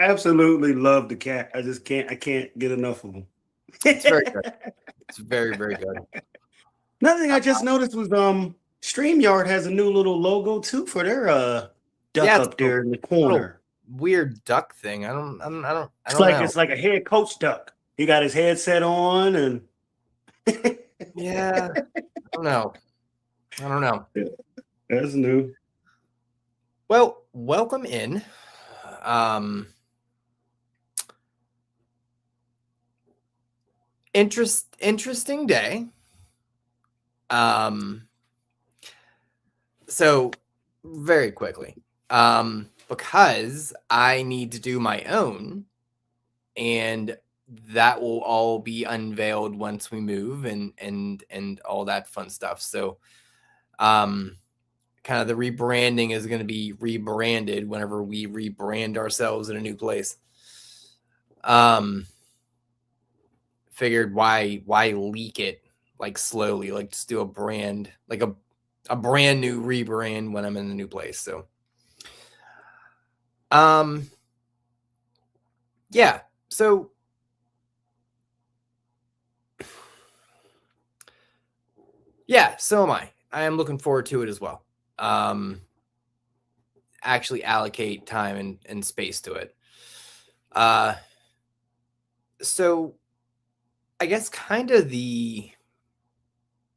absolutely love the cat. I just can't. I can't get enough of him. It's very good. It's very, very good. Another thing I just noticed was StreamYard has a new little logo too for their duck Yeah, it's up a there in the little corner. weird duck thing. I It's don't like know. a head coach duck. He got his headset on and Yeah, I don't know. I don't know. that's new. Well, welcome in. Um, interesting day. Um, so very quickly, because I need to do my own, and that will all be unveiled once we move and all that fun stuff. So, kind of the rebranding is going to be rebranded whenever we rebrand ourselves in a new place. Figured why leak it like slowly, like just do a brand, like a brand new rebrand when I'm in the new place. So yeah, so yeah, so am I am looking forward to it as well. Actually allocate time and space to it. So I guess kind of the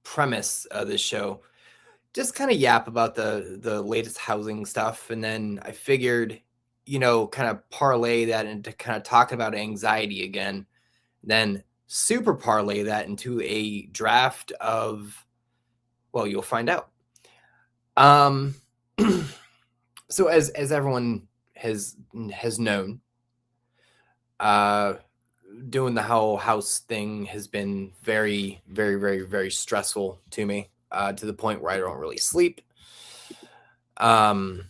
premise of this show, just kind of yap about the latest housing stuff, and then I figured, kind of parlay that into kind of talking about anxiety again, then super parlay that into a draft of, well, you'll find out. So as everyone has known, doing the whole house thing has been very, very, very, very stressful to me, to the point where I don't really sleep. I'm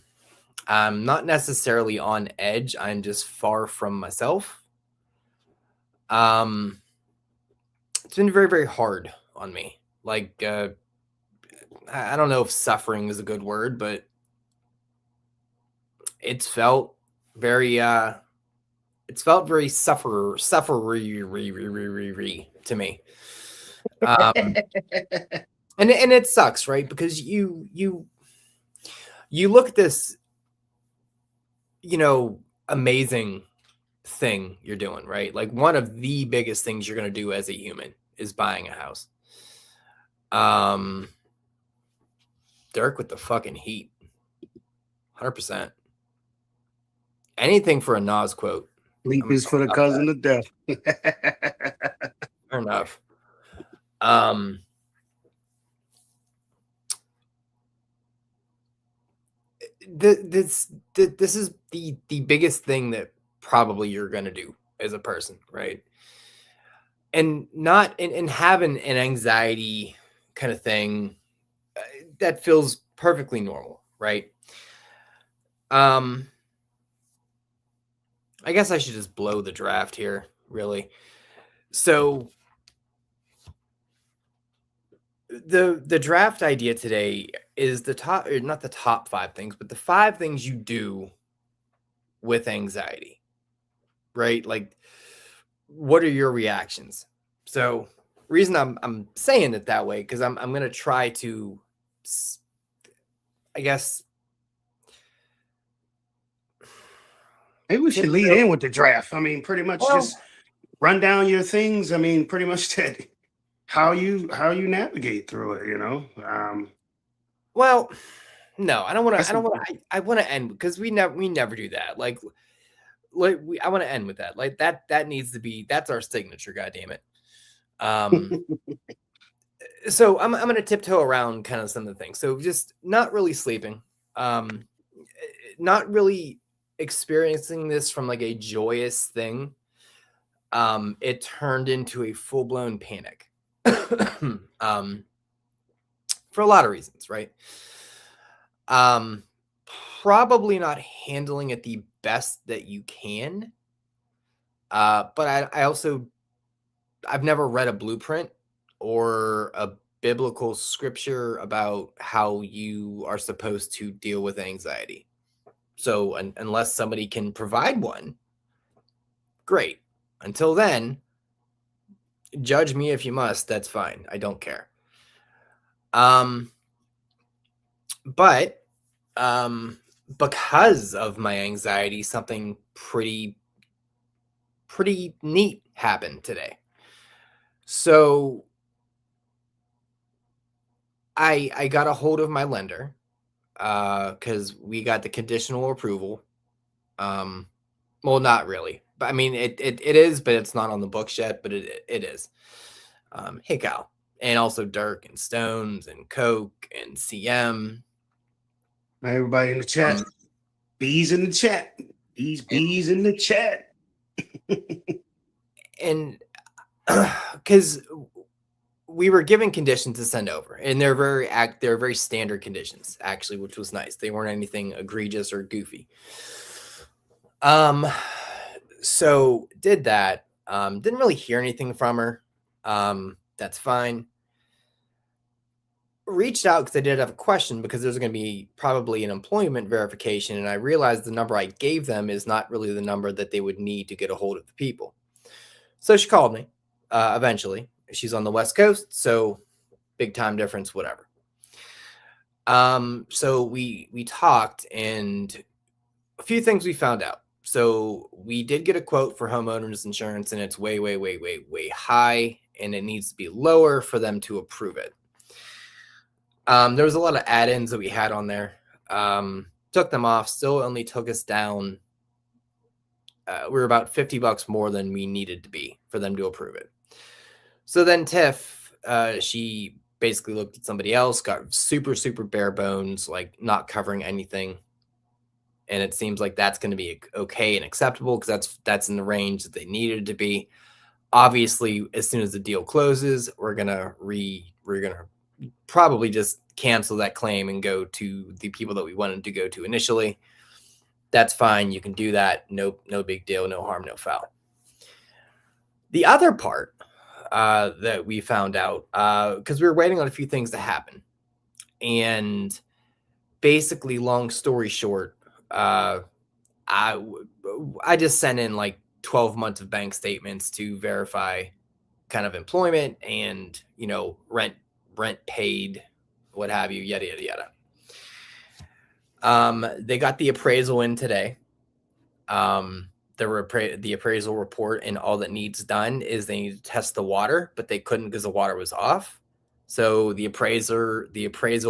not necessarily on edge. I'm just far from myself. It's been very, very hard on me. Like, I don't know if suffering is a good word, but it's felt very, suffery to me. And it sucks, right? Because you look at this, amazing thing you're doing, right? Like one of the biggest things you're going to do as a human is buying a house. Dirk with the fucking heat. 100%. Anything for a Nas quote. Sleep is for the cousin of death. Fair enough. This is the biggest thing that probably you're going to do as a person, right? And not and having an anxiety kind of thing, that feels perfectly normal, right? I guess I should just blow the draft here, really. So the draft idea today is the top, or not the top 5 things, but the 5 things you do with anxiety, right? Like, what are your reactions? So reason I'm saying it that way, because I'm going to try to, I guess, Maybe we should lead in with the draft. I mean, pretty much just run down your things. I mean, pretty much that how you navigate through it. Well, no, I don't want to. I don't want to. I want to end, because we never do that. Like I want to end with that. Like that needs to be, that's our signature. God damn it. So I'm gonna tiptoe around kind of some of the things. So just not really sleeping, not really experiencing this from like a joyous thing. It turned into a full blown panic, for a lot of reasons, right? Probably not handling it the best that you can. But I've never read a blueprint or a biblical scripture about how you are supposed to deal with anxiety. So unless somebody can provide one, Great. Until then, judge me if you must. That's fine. I don't care. But because of my anxiety, something pretty neat happened today. So I got a hold of my lender because we got the conditional approval. Well, not really, but I mean it is, but it's not on the books yet. But it is. Hey Cal, and also Dirk and Stones and Coke and CM. Everybody in the chat. Bees in the chat. Bees in the chat. And because we were given conditions to send over, and they're very standard conditions, actually, which was nice. They weren't anything egregious or goofy. So did that. Didn't really hear anything from her. That's fine. Reached out because I did have a question, because there's going to be probably an employment verification, and I realized the number I gave them is not really the number that they would need to get a hold of the people. So she called me eventually. She's on the West Coast, so big time difference, whatever. So we talked, and a few things we found out. So we did get a quote for homeowners insurance, and it's way high, and it needs to be lower for them to approve it. There was a lot of add-ins that we had on there. Took them off. Still only took us down. We were about $50 more than we needed to be for them to approve it. So then Tiff, she basically looked at somebody else, got super bare bones, like not covering anything. And it seems like that's going to be okay and acceptable, because that's in the range that they needed to be. Obviously, as soon as the deal closes, we're gonna probably just cancel that claim and go to the people that we wanted to go to initially. That's fine. You can do that. No big deal. No harm, no foul. The other part that we found out, because we were waiting on a few things to happen, and basically, long story short, I just sent in like 12 months of bank statements to verify kind of employment and, rent paid, what have you, yada yada. They got the appraisal in today. The appraisal report, and all that needs done is they need to test the water, but they couldn't because the water was off. So the appraisal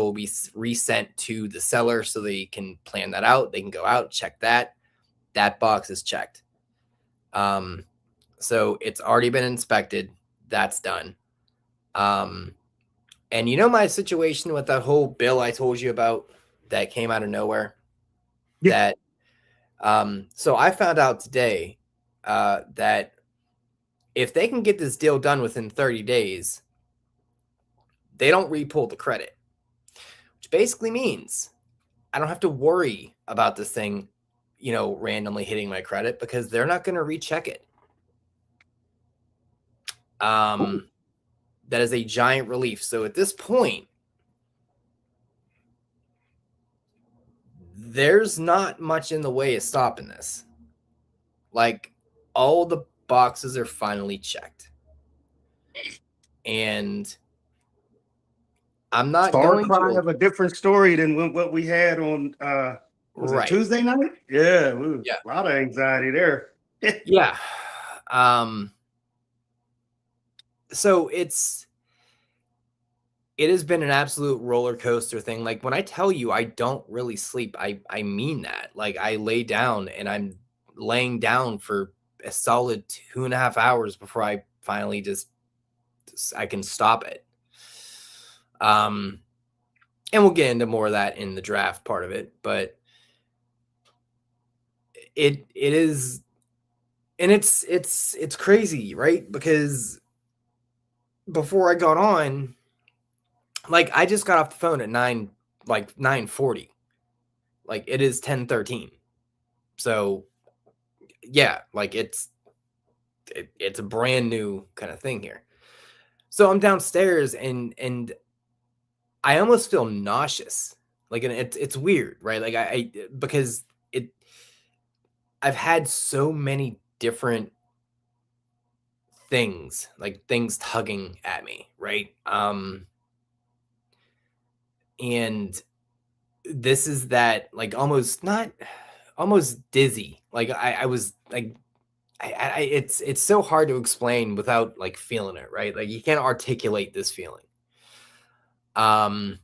will be resent to the seller so they can plan that out. They can go out, check that. That box is checked. So it's already been inspected. That's done. And my situation with that whole bill I told you about that came out of nowhere? Yeah. So I found out today that if they can get this deal done within 30 days, they don't re-pull the credit, which basically means I don't have to worry about this thing, randomly hitting my credit, because they're not going to recheck it. That is a giant relief. So at this point, there's not much in the way of stopping this. Like, all the boxes are finally checked. And I'm not going to have a different story than what we had on was it Tuesday night? Yeah, a lot of anxiety there. Yeah. So it has been an absolute roller coaster thing. Like, when I tell you I don't really sleep, I mean that. Like, I lay down, and I'm laying down for a solid 2.5 hours before I finally I can stop it. And we'll get into more of that in the draft part of it, but it is, and it's crazy, right? Because before I got on, like, I just got off the phone at 9:40. Like, it is 10:13. So yeah, like, it's a brand new kind of thing here. So I'm downstairs, and I almost feel nauseous. Like, and it's weird, right? Like, because I've had so many different things, like things tugging at me, right? And this is that like almost not almost dizzy. Like I was like it's so hard to explain without like feeling it, right? Like you can't articulate this feeling. Um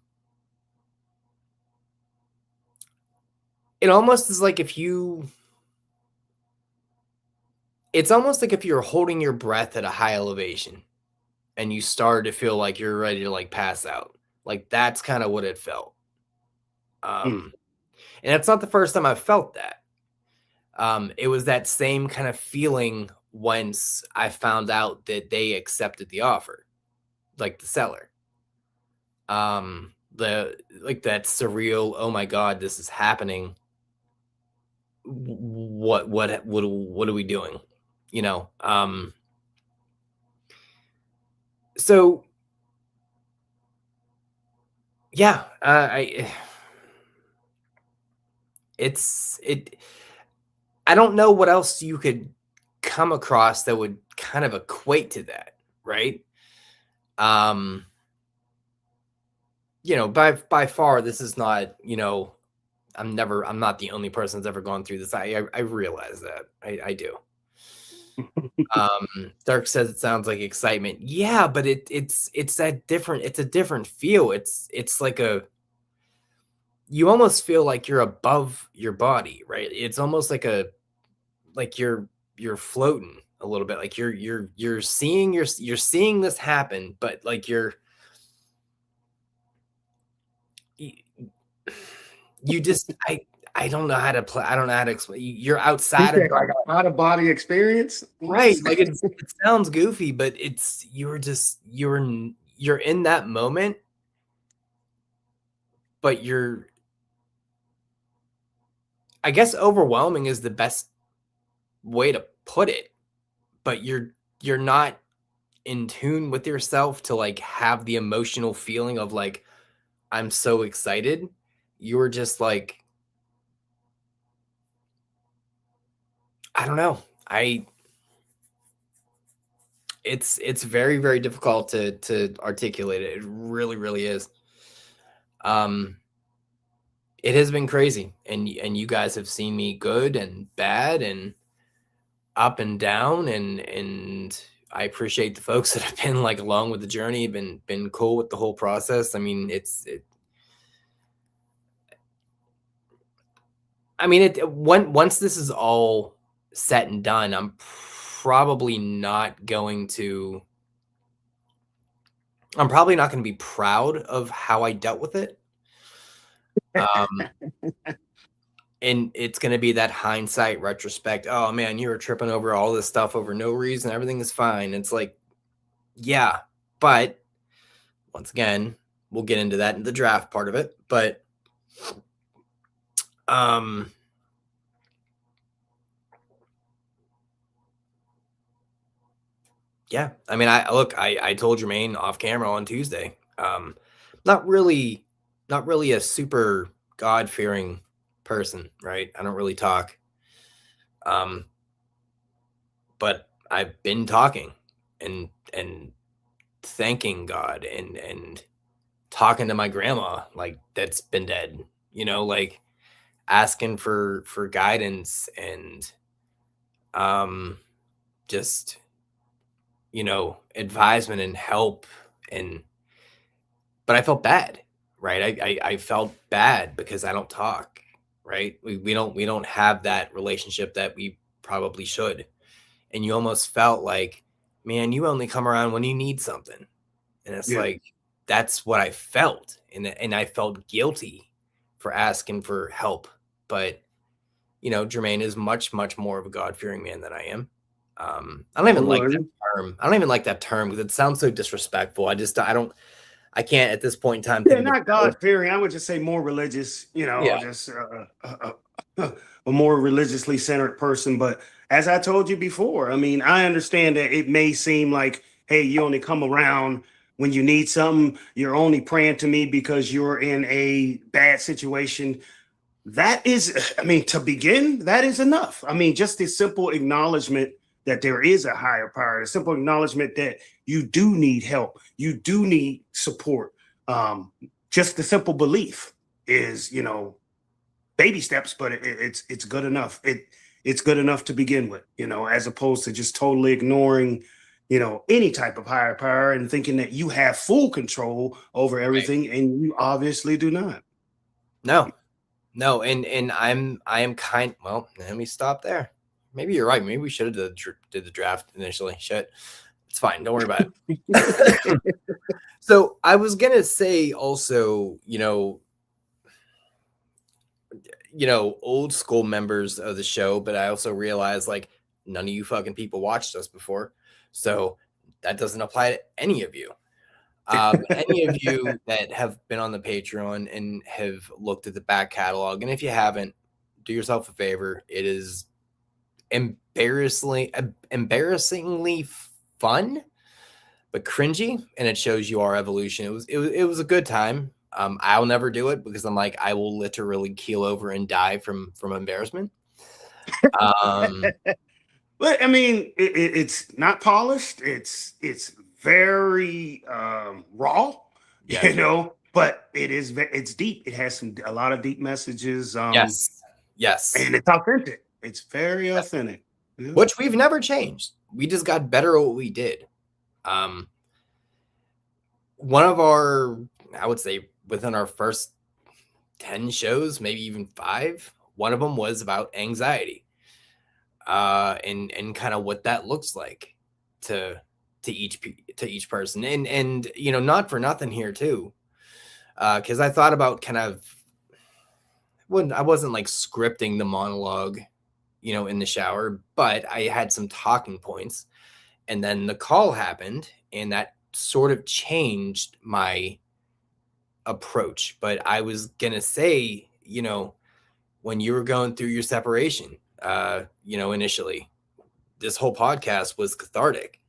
it almost is like if you it's almost like if you're holding your breath at a high elevation and you start to feel like you're ready to like pass out. Like that's kind of what it felt. Mm. Um and it's not the first time I've felt that. It was that same kind of feeling once I found out that they accepted the offer, like the seller. The like that surreal, oh my God, this is happening. What are we doing? You know? So yeah, I it's it I don't know what else you could come across that would kind of equate to that, right? Um, by far, this is not, I'm not the only person that's ever gone through this. I realize that. I do. Dark says it sounds like excitement. Yeah, but it's that different, it's a different feel. It's like you almost feel like you're above your body, right? It's almost like you're floating a little bit. Like you're seeing you're seeing this happen, but like you, you just I don't know how to play. I don't know how to explain. You're You outside of said like an out of body experience, right. Like it sounds goofy, but you're in that moment, but I guess overwhelming is the best way to put it. But you're not in tune with yourself to like have the emotional feeling of like I'm so excited. You're just like I don't know. I it's very very difficult to articulate it. It really really is. Um it has been crazy and you guys have seen me good and bad and up and down and I appreciate the folks that have been like along with the journey, been cool with the whole process. I mean, once this is all set and done, I'm probably not going to be proud of how I dealt with it. Um, and it's going to be that hindsight retrospect. Oh man, you were tripping over all this stuff over no reason. Everything is fine. It's like, yeah, but once again, we'll get into that in the draft part of it. But, yeah, I mean, I told Jermaine off camera on Tuesday. Not really, not really a super God fearing person, right? I don't really talk. But I've been talking and thanking God and talking to my grandma like that's been dead, like asking for guidance and just advisement and help and but I felt bad, right? I felt bad because I don't talk, right? We don't have that relationship that we probably should. And you almost felt like, man, you only come around when you need something. And it's yeah. like that's what I felt. And I felt guilty for asking for help. But Jermaine is much, much more of a God-fearing man than I am. I don't even like that term. I don't even like that term because it sounds so disrespectful. I can't at this point in time Yeah, think of not God fearing. I would just say more religious. yeah. Just a more religiously centered person. But as I told you before, I mean, I understand that it may seem like, hey, you only come around when you need something. You're only praying to me because you're in a bad situation. That is, I mean, to begin, that is enough. I mean, just the simple acknowledgement that there is a higher power, a simple acknowledgement that you do need help, you do need support. Just the simple belief is, baby steps, but it's good enough. It's good enough to begin with, as opposed to just totally ignoring, any type of higher power and thinking that you have full control over everything, and you obviously do not. No, and I am kind. Well, let me stop there. Maybe you're right. Maybe we should have did the draft initially. Shit, it's fine. Don't worry about it. So I was gonna say also, old school members of the show, but I also realized like none of you fucking people watched us before, so that doesn't apply to any of you. Any of you that have been on the Patreon and have looked at the back catalog, and if you haven't, do yourself a favor. It is embarrassingly fun, but cringy, and it shows you our evolution. It was a good time. I'll never do it because I'm like, I will literally keel over and die from embarrassment. But I mean, it's not polished. It's very raw, Yeah. but it's deep. It has a lot of deep messages. Yes, and it's authentic. It's very authentic, which we've never changed. We just got better at what we did. One of our, I would say, within our first 10 shows, maybe even 5, one of them was about anxiety, and kind of what that looks like to each person, and not for nothing here too, because I thought about kind of when I wasn't like scripting the monologue, in the shower, but I had some talking points, and then the call happened, and that sort of changed my approach. But I was gonna say, when you were going through your separation, initially, this whole podcast was cathartic.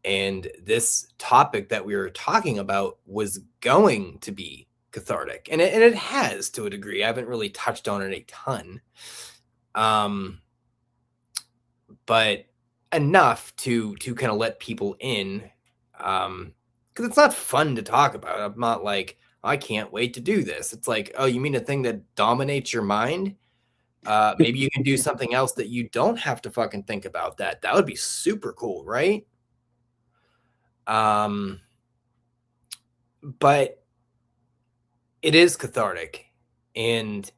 And this topic that we were talking about was going to be cathartic. And it has to a degree. I haven't really touched on it a ton. But enough to kind of let people in. Because it's not fun to talk about. I'm not like, I can't wait to do this. It's like, oh, you mean a thing that dominates your mind? Maybe you can do something else that you don't have to fucking think about that. That would be super cool, right? But it is cathartic and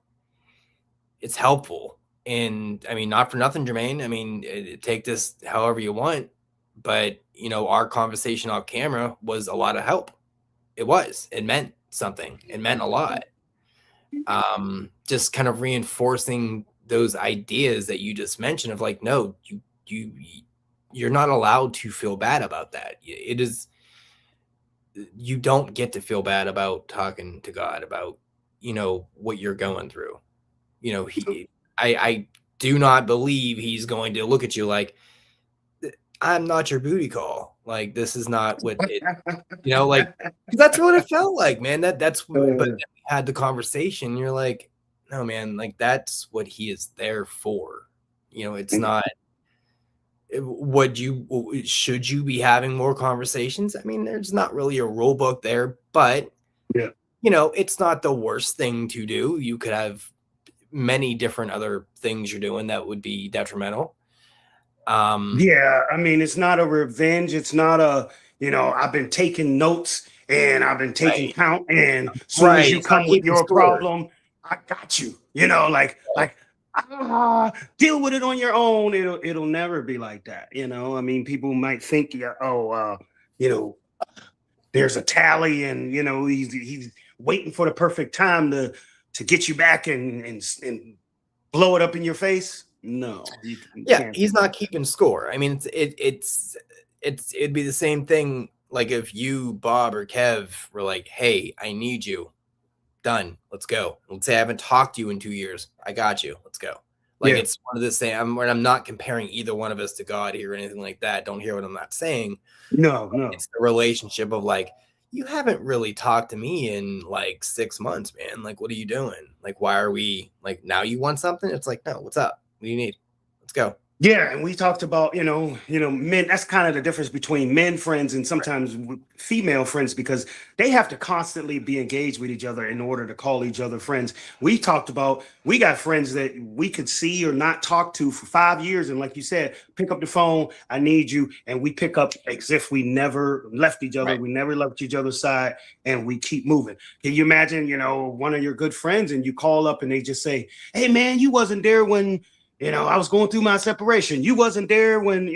it's helpful. And I mean, not for nothing, Jermaine. I mean, take this however you want, but our conversation off camera was a lot of help. It meant something. It meant a lot. Just kind of reinforcing those ideas that you just mentioned of like, no, you're not allowed to feel bad about that. You don't get to feel bad about talking to God about, what you're going through. I do not believe he's going to look at you like, I'm not your booty call. Like, this is not what it, like, that's what it felt like, man. That's but then we had the conversation. You're like, no, man, like that's what he is there for. It's not, should you be having more conversations? I mean, there's not really a rule book there, but yeah, it's not the worst thing to do. You could have many different other things you're doing that would be detrimental. Yeah, I mean, it's not a revenge. It's not a, I've been taking notes and I've been taking count, and as soon as you come with your problem, I got you. Deal with it on your own. It'll never be like that. I mean, people might think, there's a tally, and he's waiting for the perfect time to get you back and blow it up in your face. No. He's not keeping score. I mean, it'd be the same thing. Like if you, Bob or Kev were like, hey, I need you. Done. Let's go. Let's say I haven't talked to you in 2 years. I got you. Let's go. Like it's one of the same. I'm not comparing either one of us to God here or anything like that. Don't hear what I'm not saying. No. It's the relationship of like, you haven't really talked to me in like 6 months, man. Like, what are you doing? Like, why are we like, now you want something? It's like, no, what's up? What do you need? Let's go. Yeah, and we talked about, men. That's kind of the difference between men friends and sometimes female friends, because they have to constantly be engaged with each other in order to call each other friends. We talked about, we got friends that we could see or not talk to for 5 years, and like you said, pick up the phone, I need you, and we pick up as if we never left each other, Right. we never left each other's side, and we keep moving. Can you imagine, one of your good friends, and you call up and they just say, "Hey man, you wasn't there when." I was going through my separation. You wasn't there when,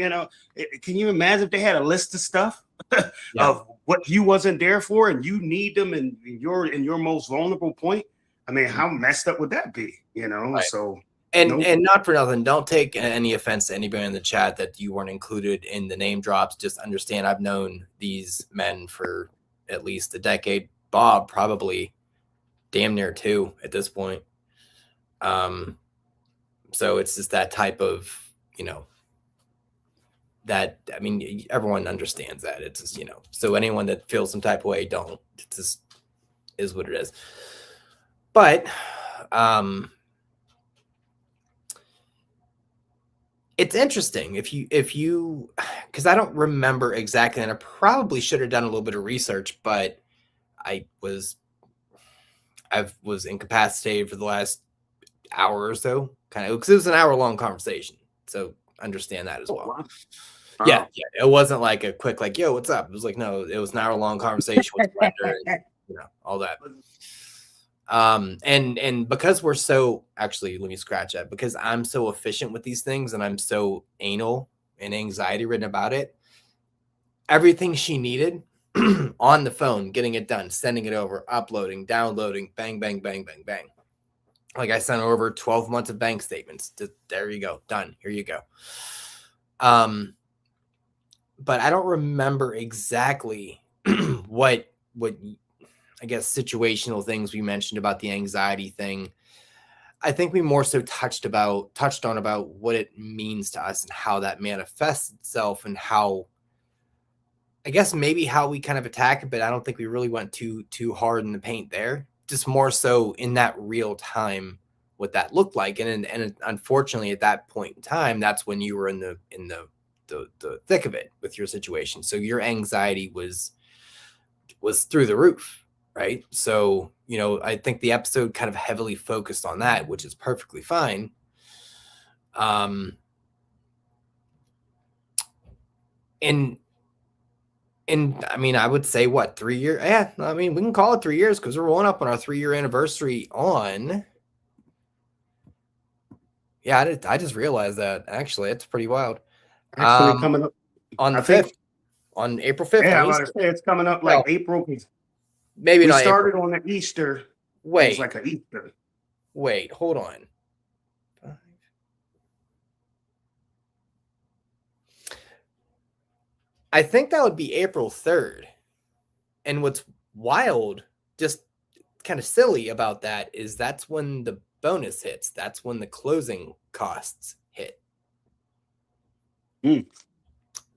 can you imagine if they had a list of stuff Yeah. of what you wasn't there for and you need them and you're in your most vulnerable point? I mean, how messed up would that be? Right. So And nope. and not for nothing, don't take any offense to anybody in the chat that you weren't included in the name drops. Just understand I've known these men for at least a decade. Bob probably damn near 2 at this point. So it's just that type of, that, I mean, everyone understands that. It's just, so anyone that feels some type of way, don't. It just is what it is. But it's interesting if you because I don't remember exactly, and I probably should have done a little bit of research, but I was incapacitated for the last hour or so, kind of, because it was an hour-long conversation. So understand that as well. Wow. Yeah, it wasn't like a quick yo, what's up? It was like, no, it was an hour-long conversation with Blender and all that. And because we're so, actually, let me scratch that, because I'm so efficient with these things and I'm so anal and anxiety ridden about it, everything she needed on the phone, getting it done, sending it over, uploading, downloading, bang, bang, bang, bang, bang. Like, I sent over 12 months of bank statements. There you go. Done. Here you go. But I don't remember exactly what I guess situational things we mentioned about the anxiety thing. I think we more so touched on about what it means to us and how that manifests itself, and how, I guess, maybe how we kind of attack it, but I don't think we really went too hard in the paint there. Just more so in that real time what that looked like. And unfortunately at that point in time, that's when you were in the thick of it with your situation. So your anxiety was through the roof, right? So, I think the episode kind of heavily focused on that, which is perfectly fine. And I mean, I would say, what, 3 years? Yeah, I mean, we can call it 3 years because we're rolling up on our 3-year anniversary on. Yeah, I just realized that. Actually, it's pretty wild. Actually, coming up on the I think 5th, on April 5th. Yeah, I was about to say it's coming up like April. Maybe we not started April. on the Easter. It Wait, was like an Easter. Wait, hold on. I think that would be April 3rd. And what's wild, just kind of silly about that, is that's when the bonus hits. That's when the closing costs hit.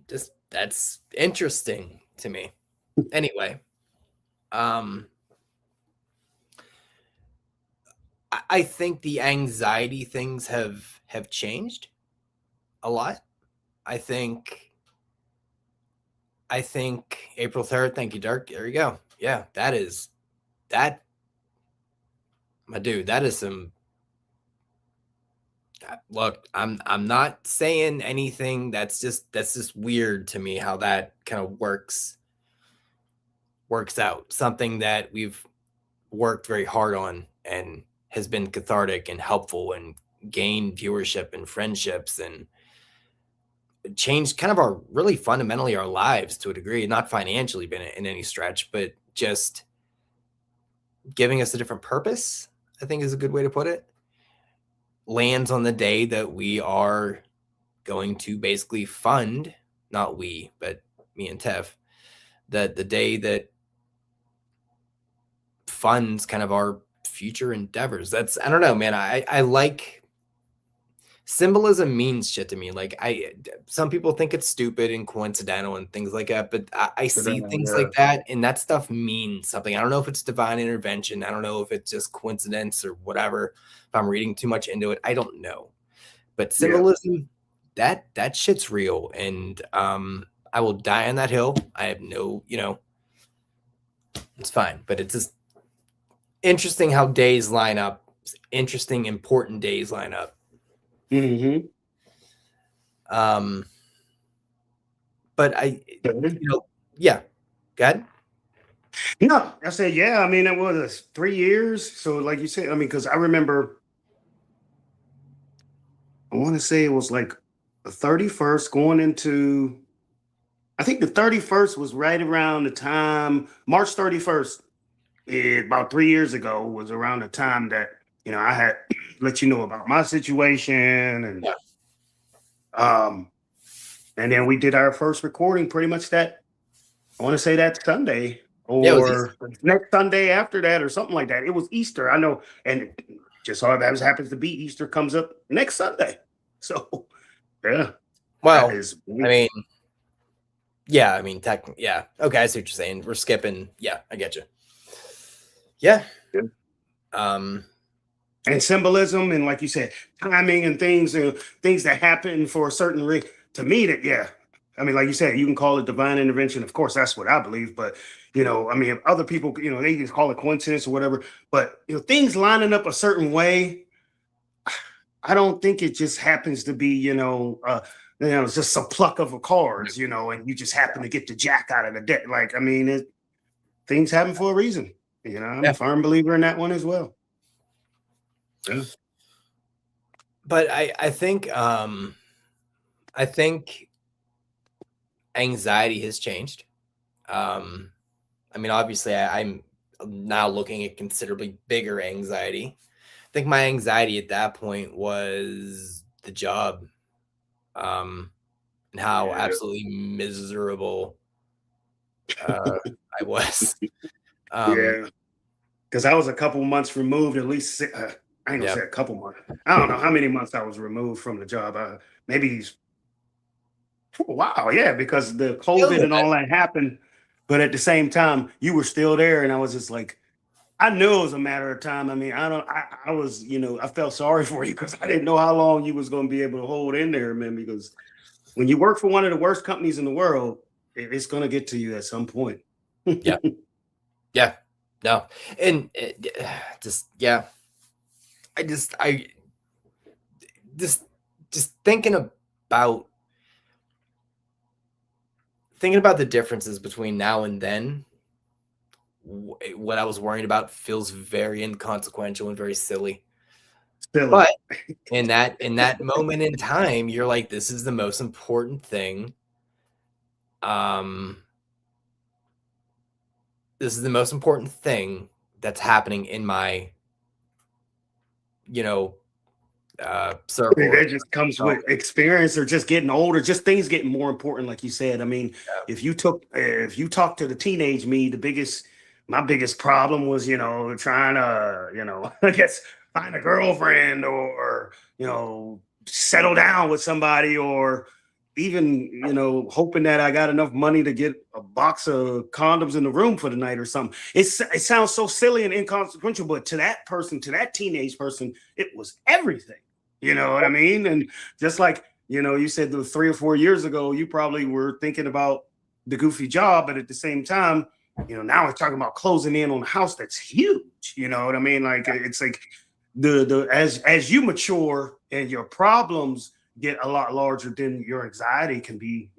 Just, that's interesting to me. Anyway, I think the anxiety things have changed a lot. I think April 3rd. Thank you, Dirk. There you go. Yeah, that, my dude, that is some. Look, I'm not saying anything. That's just weird to me how that kind of works out. Something that we've worked very hard on and has been cathartic and helpful and gained viewership and friendships and changed kind of our, really fundamentally, our lives to a degree, not financially been in any stretch, but just giving us a different purpose, I think is a good way to put it, lands on the day that we are going to basically fund, not we, but me and Tev, that the day that funds kind of our future endeavors. That's, I don't know, man. I like symbolism, means shit to me. Like, some people think it's stupid and coincidental and things like that, but I see things like that, and that stuff means something. I don't know if it's divine intervention. I don't know if it's just coincidence or whatever. If I'm reading too much into it, I don't know. But symbolism, that shit's real, and I will die on that hill. I have no, it's fine, but it's just interesting how days line up. Interesting, important days line up. Mm-hmm. But yeah, go ahead. No, I said, yeah. I mean, it was 3 years. So, like you said, I mean, because I remember, I want to say it was like the 31st going into, I think the 31st was right around the time, March 31st, about 3 years ago, was around the time that, I had let you know about my situation. Yeah. Um, and then we did our first recording pretty much I want to say that Sunday or next Sunday after that or something like that. It was Easter, I know, and just so happens to be Easter comes up next Sunday. So yeah, Well, that is. I mean, yeah, I mean, yeah. Okay, I see what you're saying. We're skipping. Yeah, I get you. Yeah. And symbolism and, like you said, timing and things that happen for a certain to me, that, yeah, I mean, like you said, you can call it divine intervention. Of course, that's what I believe. But, I mean, if other people, they can call it coincidence or whatever. But, things lining up a certain way, I don't think it just happens to be, it's just a pluck of a cards, and you just happen to get the jack out of the deck. Like, I mean, things happen for a reason. I'm a firm believer in that one as well. Yeah. But I think anxiety has changed. I mean, obviously, I'm now looking at considerably bigger anxiety. I think my anxiety at that point was the job, and how absolutely miserable I was. Yeah, because I was a couple months removed, at least. I ain't gonna say a couple months. I don't know how many months I was removed from the job. Maybe wow, yeah, because the COVID and all that happened. But at the same time, you were still there, and I was just like, I knew it was a matter of time. I mean, I was, I felt sorry for you because I didn't know how long you was going to be able to hold in there, man. Because when you work for one of the worst companies in the world, it's going to get to you at some point. Yeah. Yeah. No. And just, yeah. I just thinking about the differences between now and then, what I was worried about feels very inconsequential and very silly. But in that moment in time, you're like, this is the most important thing. This is the most important thing that's happening in my, circle. That just comes with experience or just getting older, just things getting more important, like you said. I mean, if you talk to the teenage me, my biggest problem was, trying to, I guess find a girlfriend or, settle down with somebody, or even, hoping that I got enough money to get a box of condoms in the room for the night or something. It sounds so silly and inconsequential, but to that person, to that teenage person, it was everything. You know what I mean? And just like, you said 3 or 4 years ago, you probably were thinking about the goofy job, but at the same time, now we're talking about closing in on a house that's huge. You know what I mean? Like, it's like as you mature and your problems get a lot larger, then your anxiety can be,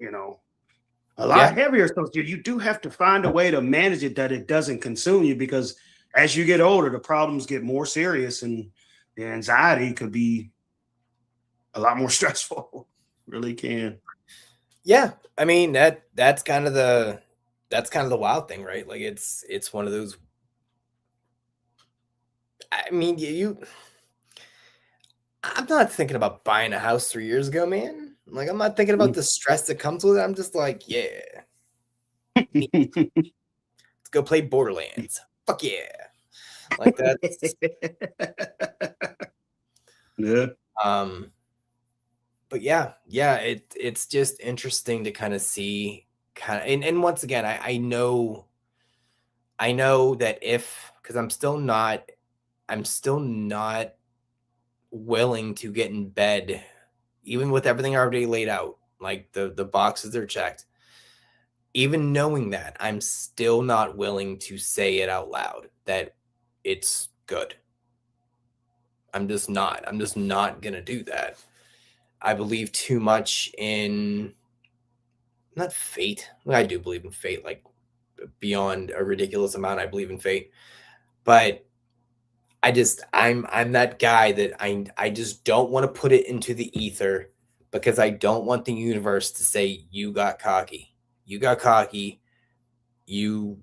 a lot heavier. So you do have to find a way to manage it that it doesn't consume you, because as you get older, the problems get more serious and the anxiety could be a lot more stressful. Really can. Yeah. I mean, that's kind of the wild thing, right? Like it's one of those, I mean, I'm not thinking about buying a house 3 years ago, man. Like, I'm not thinking about the stress that comes with it. I'm just like, yeah. Let's go play Borderlands. Fuck yeah. Like that. Yeah. But yeah, it's just interesting to kind of see and once again, I know that because I'm still not willing to get in bed even with everything already laid out, like the boxes are checked, even knowing that, I'm still not willing to say it out loud that it's good. I'm just not. I'm just not going to do that. I believe too much in not fate. Well, I do believe in fate, like beyond a ridiculous amount. I believe in fate, but I'm that guy that I just don't want to put it into the ether because I don't want the universe to say you got cocky. You got cocky. You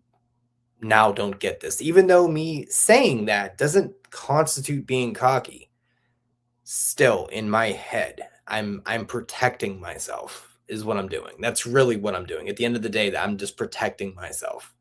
now don't get this. Even though me saying that doesn't constitute being cocky. Still in my head, I'm protecting myself is what I'm doing. That's really what I'm doing. At the end of the day, that I'm just protecting myself.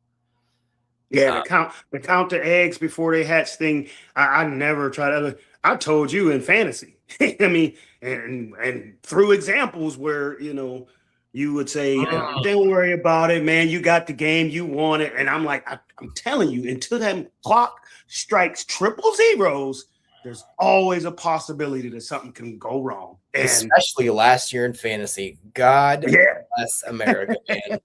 Yeah, Um, the count the eggs before they hatch thing. I never try to. I told you in fantasy. I mean, and through examples where you would say, mm, "Don't worry about it, man. You got the game. You won it." And I'm like, I'm telling you, until that clock strikes triple zeros, there's always a possibility that something can go wrong. And especially last year in fantasy. God yeah. bless America, man.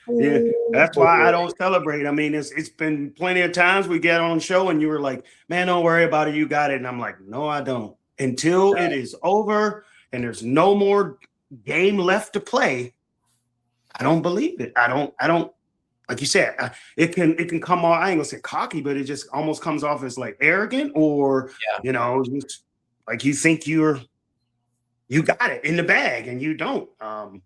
Yeah, Oh that's why I boy. don't celebrate. I mean, it's been plenty of times we get on show and you were like, "Man, don't worry about it, you got it." And I'm like, "No, I don't." Until it is over and there's no more game left to play, I don't believe it. I don't like you said, it can come off, I ain't gonna say cocky, but it just almost comes off as like arrogant or Yeah, just like you think you got it in the bag and you don't. no.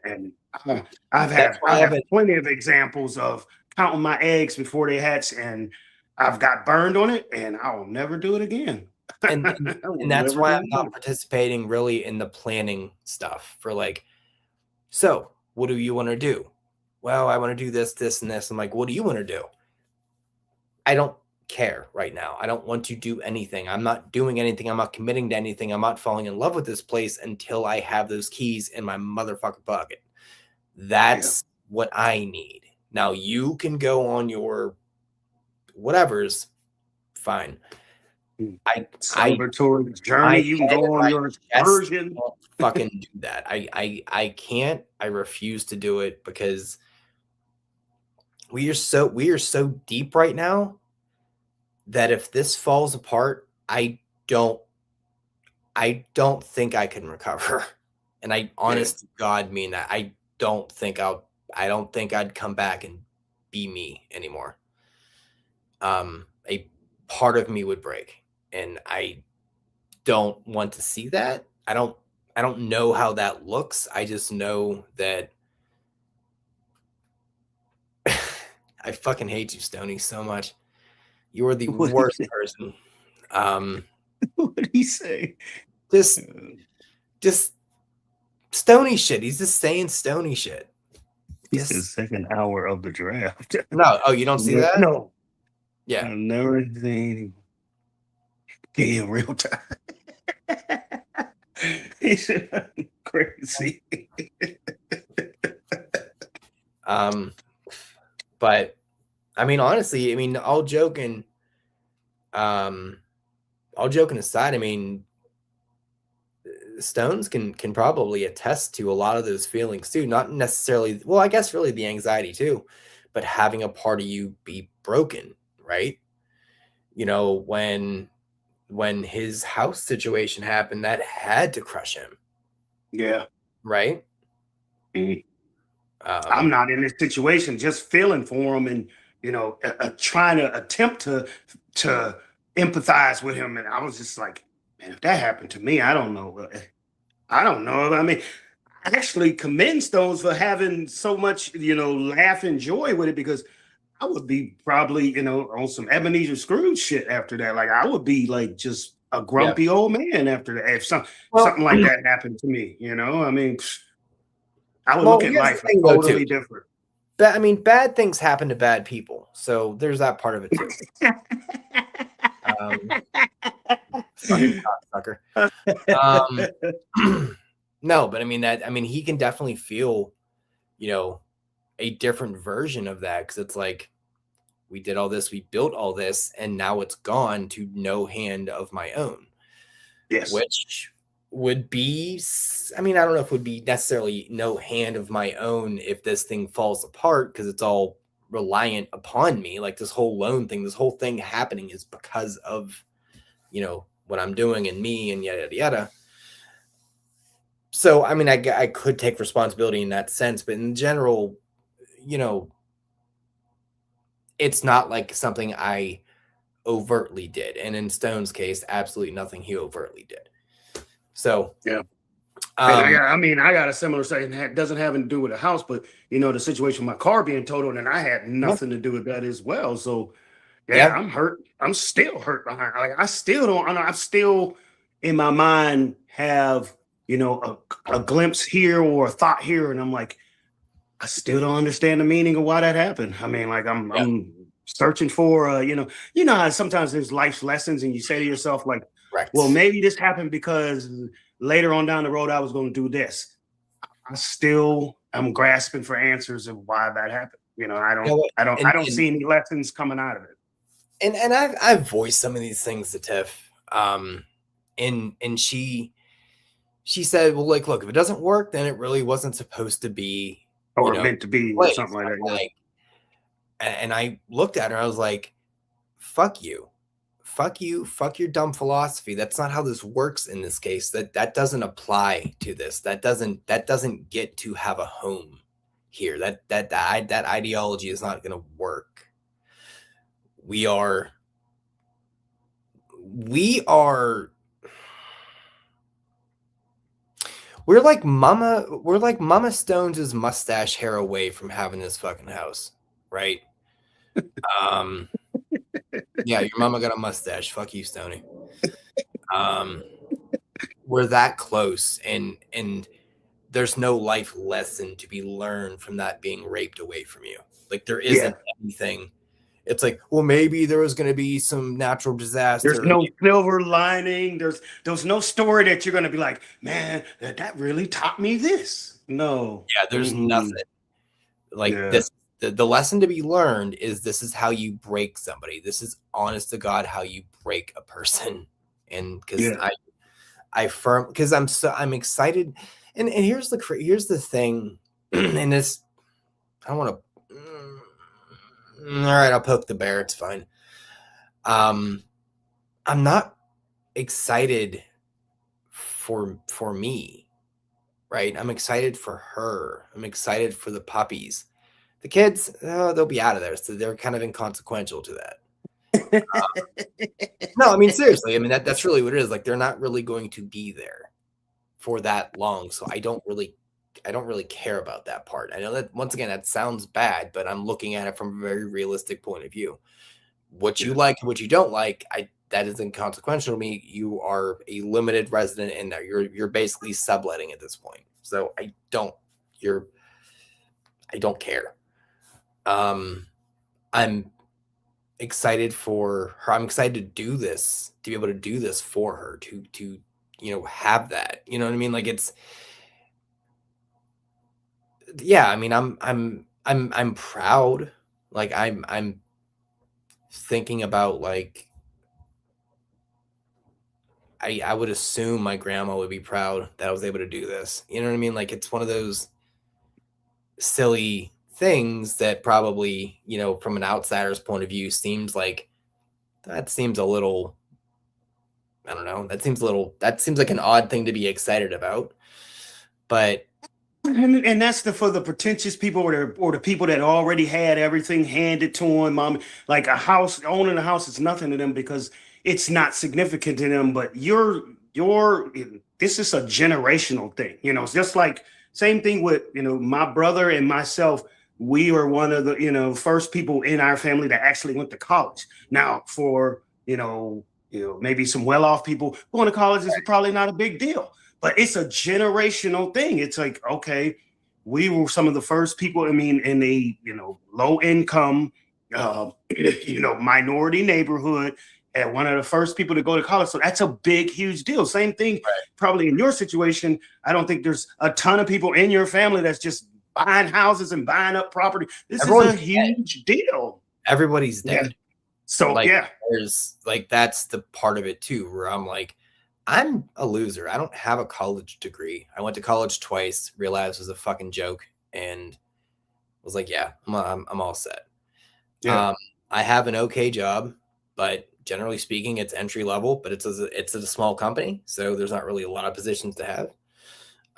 And I've That's had why I I have have a plenty of examples of counting my eggs before they hatch, and I've got burned on it, and I will never do it again. and I and, will and that's never why do I'm it not again. participating really in the planning stuff for like, so what do you want to do? Well, I want to do this, this, and this. I'm like, what do you want to do? I don't care right now. I don't want to do anything. I'm not doing anything. I'm not committing to anything. I'm not falling in love with this place until I have those keys in my motherfucking pocket. Yeah. That's what I need. Now you can go on your whatever's fine. Mm. I I Celebratory journey. my You can head go and on my your chest excursion. won't fucking do that. I can't. I refuse to do it because we are so deep right now that if this falls apart, don't I don't think I can recover. And I Yeah. honest to God mean that. I don't think I'd come back and be me anymore. A part of me would break. And I don't want to see that. I don't know how that looks. I just know that I fucking hate you, Stony, so much. You are the What do worst person. Um what do you say? just just Stony shit. He's just saying Stony shit. He says Just second hour of the draft. no. Oh, you don't see that? No, Yeah. I've never seen him in real time. He's crazy. Um, but I mean, honestly, I mean, um, all joking aside, I mean, Stones can probably attest to a lot of those feelings too. Not necessarily, well, I guess really the anxiety too, but having a part of you be broken, right? You know, when his house situation happened, that had to crush him, Yeah. right? Mm. I'm Um, not in this situation, just feeling for him and trying to attempt to empathize with him. And I was just like, man, if that happened to me, I don't know. I don't know. I mean, I actually commend Stones for having so much, laugh and joy with it because I would be probably, on some Ebenezer Scrooge shit after that. Like I would be like just a yeah. grumpy old man after that. If Well, something like that happened to me, I mean, I would well, look at here's the life thing though, too. totally different. I mean, bad things happen to bad people, so there's that part of it too. Um, fucking cocksucker. No, but I mean that. I mean, he can definitely feel, you know, a different version of that because it's like we did all this, we built all this, and now it's gone to no hand of my own. Yes. Which would be, I mean, I don't know if it would be necessarily no hand of my own if this thing falls apart, because it's all reliant upon me. Like this whole loan thing, this whole thing happening is because of, what I'm doing and me and yada, yada, yada. So, I mean, I could take responsibility in that sense, but in general, it's not like something I overtly did. And in Stone's case, absolutely nothing he overtly did. So, yeah. I got a similar saying that doesn't have to do with a house, but the situation with my car being totaled, and I had nothing to do with that as well. So yeah, I'm hurt. I'm still hurt behind. Like I still don't. I'm still in my mind have a glimpse here or a thought here, and I'm like, I still don't understand the meaning of why that happened. I mean, like I'm searching for how sometimes there's life's lessons, and you say to yourself like, right. Well, maybe this happened because later on down the road I was going to do this. I'm grasping for answers of why that happened. I don't see any lessons coming out of it. And I've voiced some of these things to Tiff, and she said, well, like, look, if it doesn't work, then it really wasn't supposed to be, or meant to be, or something like that. Like, and I looked at her, I was like, fuck you, fuck your dumb philosophy. That's not how this works in this case. That doesn't apply to this. That doesn't get to have a home here. That ideology is not going to work. We're like Mama Stone's mustache hair away from having this fucking house, right? Yeah, your mama got a mustache. Fuck you, Stoney. We're that close, and there's no life lesson to be learned from that being raped away from you. Like there isn't anything. It's like, well, maybe there was going to be some natural disaster. There's no silver lining. There's no story that you're going to be like, man, that really taught me this. No. Yeah, there's nothing. Like this, the lesson to be learned is this is how you break somebody. This is honest to God how you break a person. And because I'm excited. And here's the thing. And this, I don't want to. All right, I'll poke the bear. It's fine. I'm not excited for me, right? I'm excited for her. I'm excited for the puppies. The kids, they'll be out of there, so they're kind of inconsequential to that. No, I mean seriously. I mean that's really what it is. Like they're not really going to be there for that long, so I don't really care about that part. I know that once again that sounds bad, but I'm looking at it from a very realistic point of view. What you like and what you don't like, that is inconsequential to me. You are a limited resident in there. You're basically subletting at this point. So I don't care. I'm excited for her. I'm excited to do this, to be able to do this for her, to have that. You know what I mean? Like it's. Yeah, I mean, I'm proud. Like I'm thinking about like I would assume my grandma would be proud that I was able to do this. You know what I mean? Like it's one of those silly things that probably, from an outsider's point of view seems like a little, I don't know, that seems like an odd thing to be excited about. But and that's for the pretentious people or the people that already had everything handed to them. Like owning a house is nothing to them because it's not significant to them. But this is a generational thing. It's just like same thing with my brother and myself. We were one of the first people in our family that actually went to college. Now for maybe some well-off people going to college is probably not a big deal. But it's a generational thing. It's like, okay, we were some of the first people, in a, low income, minority neighborhood and one of the first people to go to college. So that's a big, huge deal. Same thing, probably in your situation. I don't think there's a ton of people in your family that's just buying houses and buying up property. Everyone's is a huge deal. Everybody's dead. So, there's like, that's the part of it too, where I'm like, I'm a loser. I don't have a college degree. I went to college twice, realized it was a fucking joke, and was like, yeah, I'm all set. Yeah. I have an okay job, but generally speaking, it's entry level, but it's at a small company, so there's not really a lot of positions to have.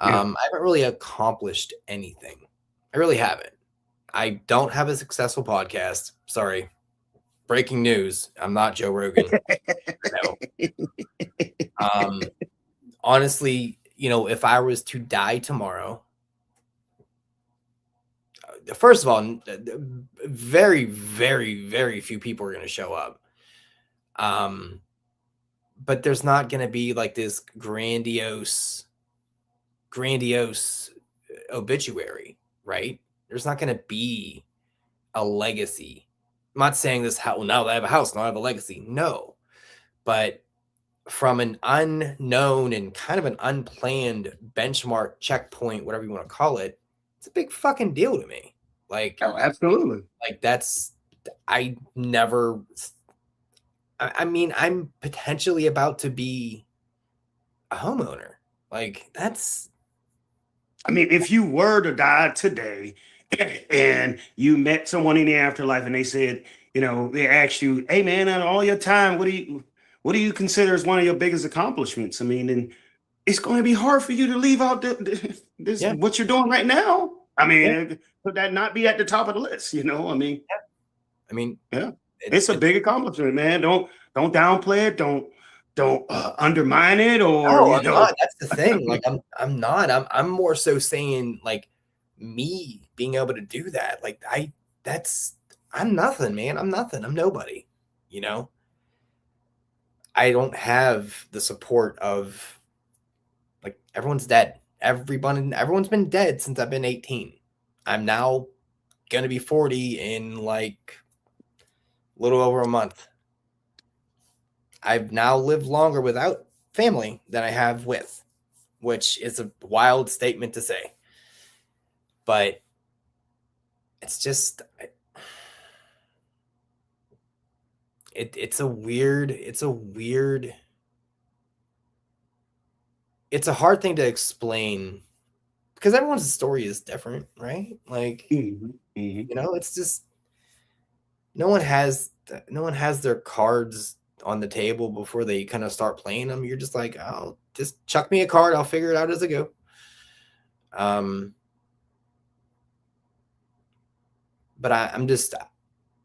Yeah. I haven't really accomplished anything. I really haven't. I don't have a successful podcast. Sorry. Breaking news. I'm not Joe Rogan. No. Honestly, if I was to die tomorrow, first of all, very, very, very few people are going to show up. But there's not going to be like this grandiose obituary, right? There's not going to be a legacy. I'm not saying this how now I have a house, now I have a legacy. No, but from an unknown and kind of an unplanned benchmark checkpoint, whatever you want to call it, it's a big fucking deal to me. Like, Oh, absolutely. like that's I never. I mean, I'm potentially about to be a homeowner. Like that's. I mean, if you were to die today and you met someone in the afterlife and they said, they asked you, hey man, out of all your time, what do you consider as one of your biggest accomplishments? I mean, and it's going to be hard for you to leave out this Yeah. what you're doing right now. I mean, Yeah. could that not be at the top of the list? I mean, I mean, yeah, it's a big accomplishment, man. Don't downplay it. Don't undermine it, or no, I'm not. That's the thing. Like I'm not. I'm more so saying like me being able to do that. Like I'm nothing, man. I'm nothing. I'm nobody. You know? I don't have the support of like everyone's dead. Everyone's been dead since I've been 18. I'm now gonna be 40 in like a little over a month. I've now lived longer without family than I have with, which is a wild statement to say. But it's just it's a hard thing to explain because everyone's story is different, right? Like, it's just no one has their cards on the table before they kind of start playing them. You're just like, oh, just chuck me a card. I'll figure it out as I go. But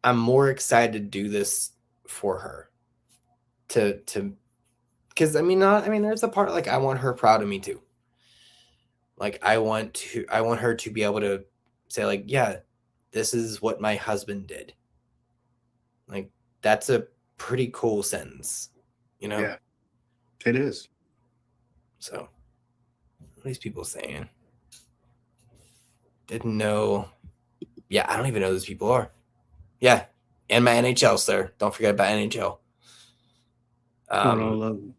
I'm more excited to do this for her because there's a part like I want her proud of me too. Like I want her to be able to say like, yeah, this is what my husband did. Like that's a pretty cool sentence, Yeah, it is. So what are these people saying? Didn't know. Yeah, I don't even know who these people are. Yeah, and my NHL, sir. Don't forget about NHL.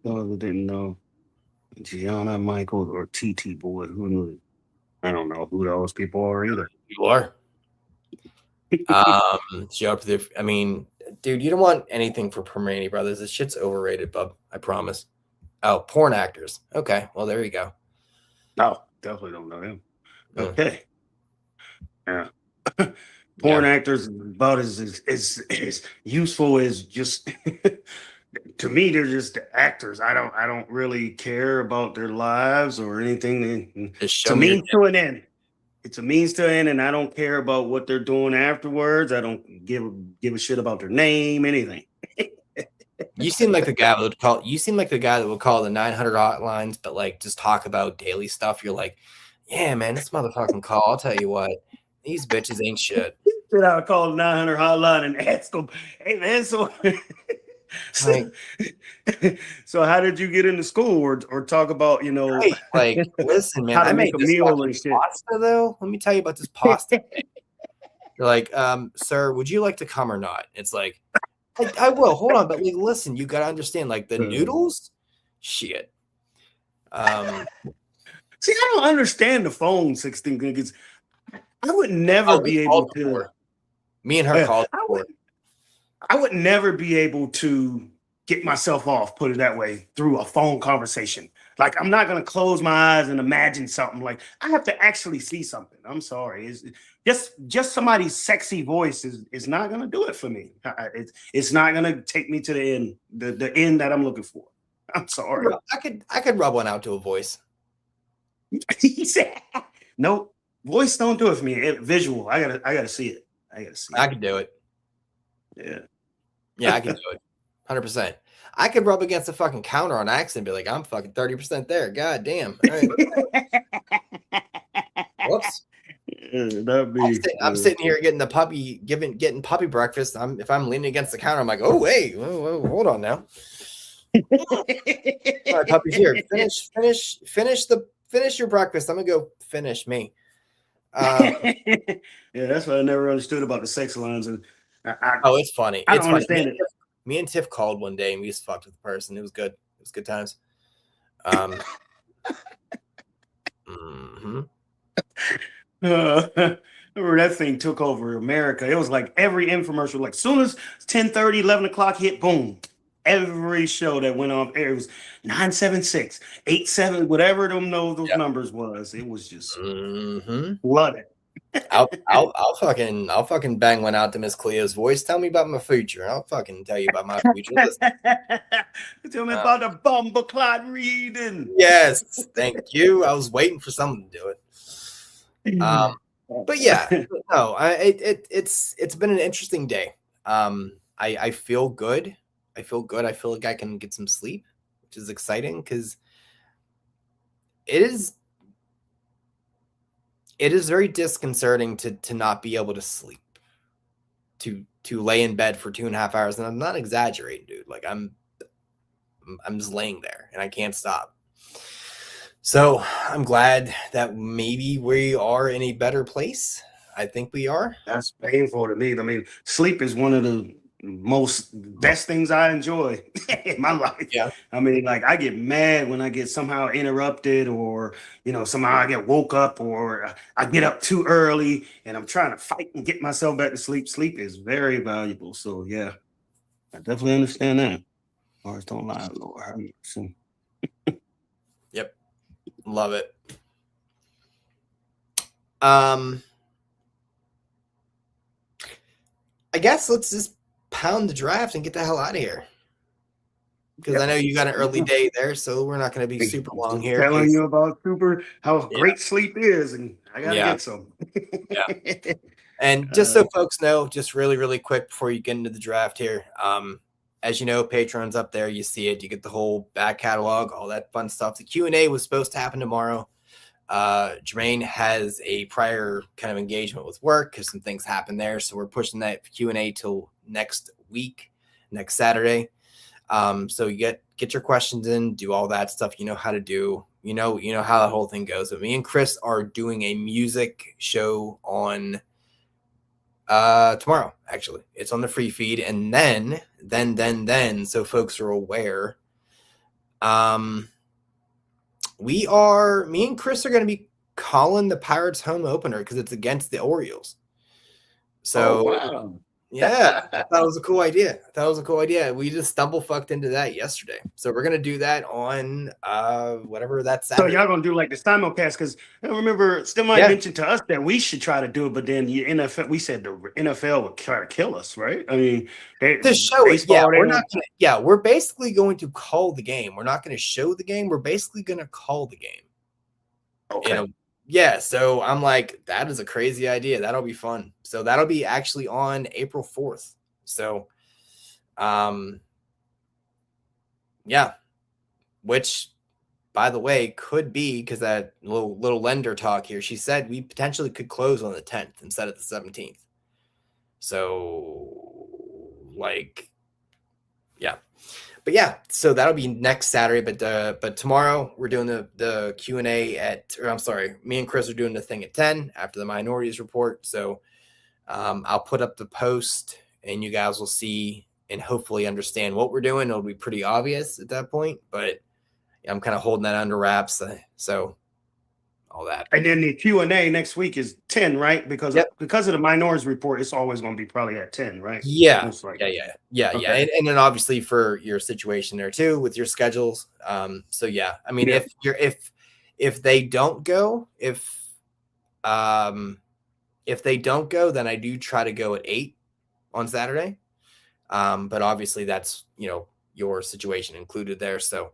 Those didn't know Gianna, Michael, or TT Boy. Who knew? I don't know who those people are either. You are. Show up there. I mean, dude, you don't want anything for Permane Brothers. This shit's overrated, bub. I promise. Oh, porn actors. Okay, well there you go. No, definitely don't know him. Okay. Yeah. Porn actors about as useful as just to me, they're just actors. I don't really care about their lives or anything. It's a means to an end. It's a means to an end, and I don't care about what they're doing afterwards. I don't give a shit about their name, anything. You seem like the guy that would call. You seem like the guy that would call the 900 hotlines, but like just talk about daily stuff. You're like, yeah, man, this motherfucking call. I'll tell you what, these bitches ain't shit. I would call the 900 hotline and ask them, hey man, so how did you get into school or talk about, right. Like, listen, man, I made this pasta though. Let me tell you about this pasta. You're like, sir, would you like to come or not? It's like, I will. Hold on, but like, listen, you gotta understand, like the noodles, shit. See, I don't understand the phone 16 because I would never be able to. Me and her called. I would never be able to get myself off, put it that way, through a phone conversation. Like I'm not gonna close my eyes and imagine something. Like I have to actually see something. I'm sorry. It's just somebody's sexy voice is not gonna do it for me. It's not gonna take me to the end, the end that I'm looking for. I'm sorry. I could rub one out to a voice. He said, nope, voice don't do it for me. Visual. I gotta see it. I gotta see I it. could do it. Yeah. Yeah, I could do it. 100%. I could rub against the fucking counter on accident and be like, I'm fucking 30% there. God damn. All right. Whoops. I'm sitting here getting the puppy, getting puppy breakfast. If I'm leaning against the counter, I'm like, oh wait, whoa, hold on now. All right, puppy's here. Finish your breakfast. I'm gonna go finish me. Yeah, that's what I never understood about the sex lines. And oh, it's funny. I It's don't funny. understand it. Me and Tiff called one day and we just fucked with the person. It was good. It was good times. Mhm. Remember that thing took over America. It was like every infomercial, like soon as 10:30, 11 o'clock hit, boom. Every show that went on air, it was 976, 87, whatever those Yep. numbers was. It was just Mhm. flooded. I'll fucking bang one out to Miss Cleo's voice. Tell me about my future. I'll fucking tell you about my future. Tell me about the bumble clot reading. Yes, thank you. I was waiting for someone to do it. But yeah, no, it's been an interesting day. I feel good. I feel good. I feel like I can get some sleep, which is exciting because it is very disconcerting to not be able to sleep, to lay in bed for 2.5 hours. And I'm not exaggerating, dude. Like I'm just laying there and I can't stop. So I'm glad that maybe we are in a better place. I think we are. That's painful to me. I mean, sleep is one of the best things I enjoy in my life. Yeah. I mean, like I get mad when I get somehow interrupted, or somehow I get woke up, or I get up too early and I'm trying to fight and get myself back to sleep. Sleep is very valuable. So yeah, I definitely understand that. Hearts don't lie, Lord. Yep. Love it. I guess let's just pound the draft and get the hell out of here. Because I know you got an early day there, so we're not going to be super long here. Telling you about how great sleep is, and I gotta get some. Yeah. And just so folks know, just really, really quick before you get into the draft here, as you know, Patreon's up there. You see it. You get the whole back catalog, all that fun stuff. The Q&A was supposed to happen tomorrow. Jermaine has a prior kind of engagement with work because some things happened there. So we're pushing that Q&A till next week, next Saturday. So you get your questions in, do all that stuff. You know how to do, you know how the whole thing goes. But me and Chris are doing a music show on tomorrow. Actually, it's on the free feed. And then, so folks are aware, me and Chris are going to be calling the Pirates home opener because it's against the Orioles. So wow. Yeah, I thought it was a cool idea. We just stumble fucked into that yesterday. So we're gonna do that on whatever that's. So y'all gonna do like the simulcast, because I remember still might mention to us that we should try to do it, but then the NFL, we said the NFL would try to kill us, right? I mean, the show is we're not gonna, we're basically going to call the game. We're not going to show the game. We're basically going to call the game. Okay. Yeah, so I'm like, that is a crazy idea. That'll be fun. So that'll be actually on April 4th. So, yeah, which, by the way, could be because that little lender talk here. She said we potentially could close on the 10th instead of the 17th. So, like, yeah. But yeah, so that'll be next Saturday. But tomorrow we're doing the Q&A me and Chris are doing the thing at 10 after the minorities report. So I'll put up the post and you guys will see and hopefully understand what we're doing. It'll be pretty obvious at that point, but I'm kind of holding that under wraps. So all that. And then the Q&A next week is 10, right? Because Yep. because of the Minorities Report, it's always going to be probably at 10, right? Yeah. Most likely. Yeah. Okay. And then obviously for your situation there too with your schedules. So yeah, I mean, Yeah. if they don't go, if they don't go, then I do try to go at 8 on Saturday. But obviously that's, your situation included there. So,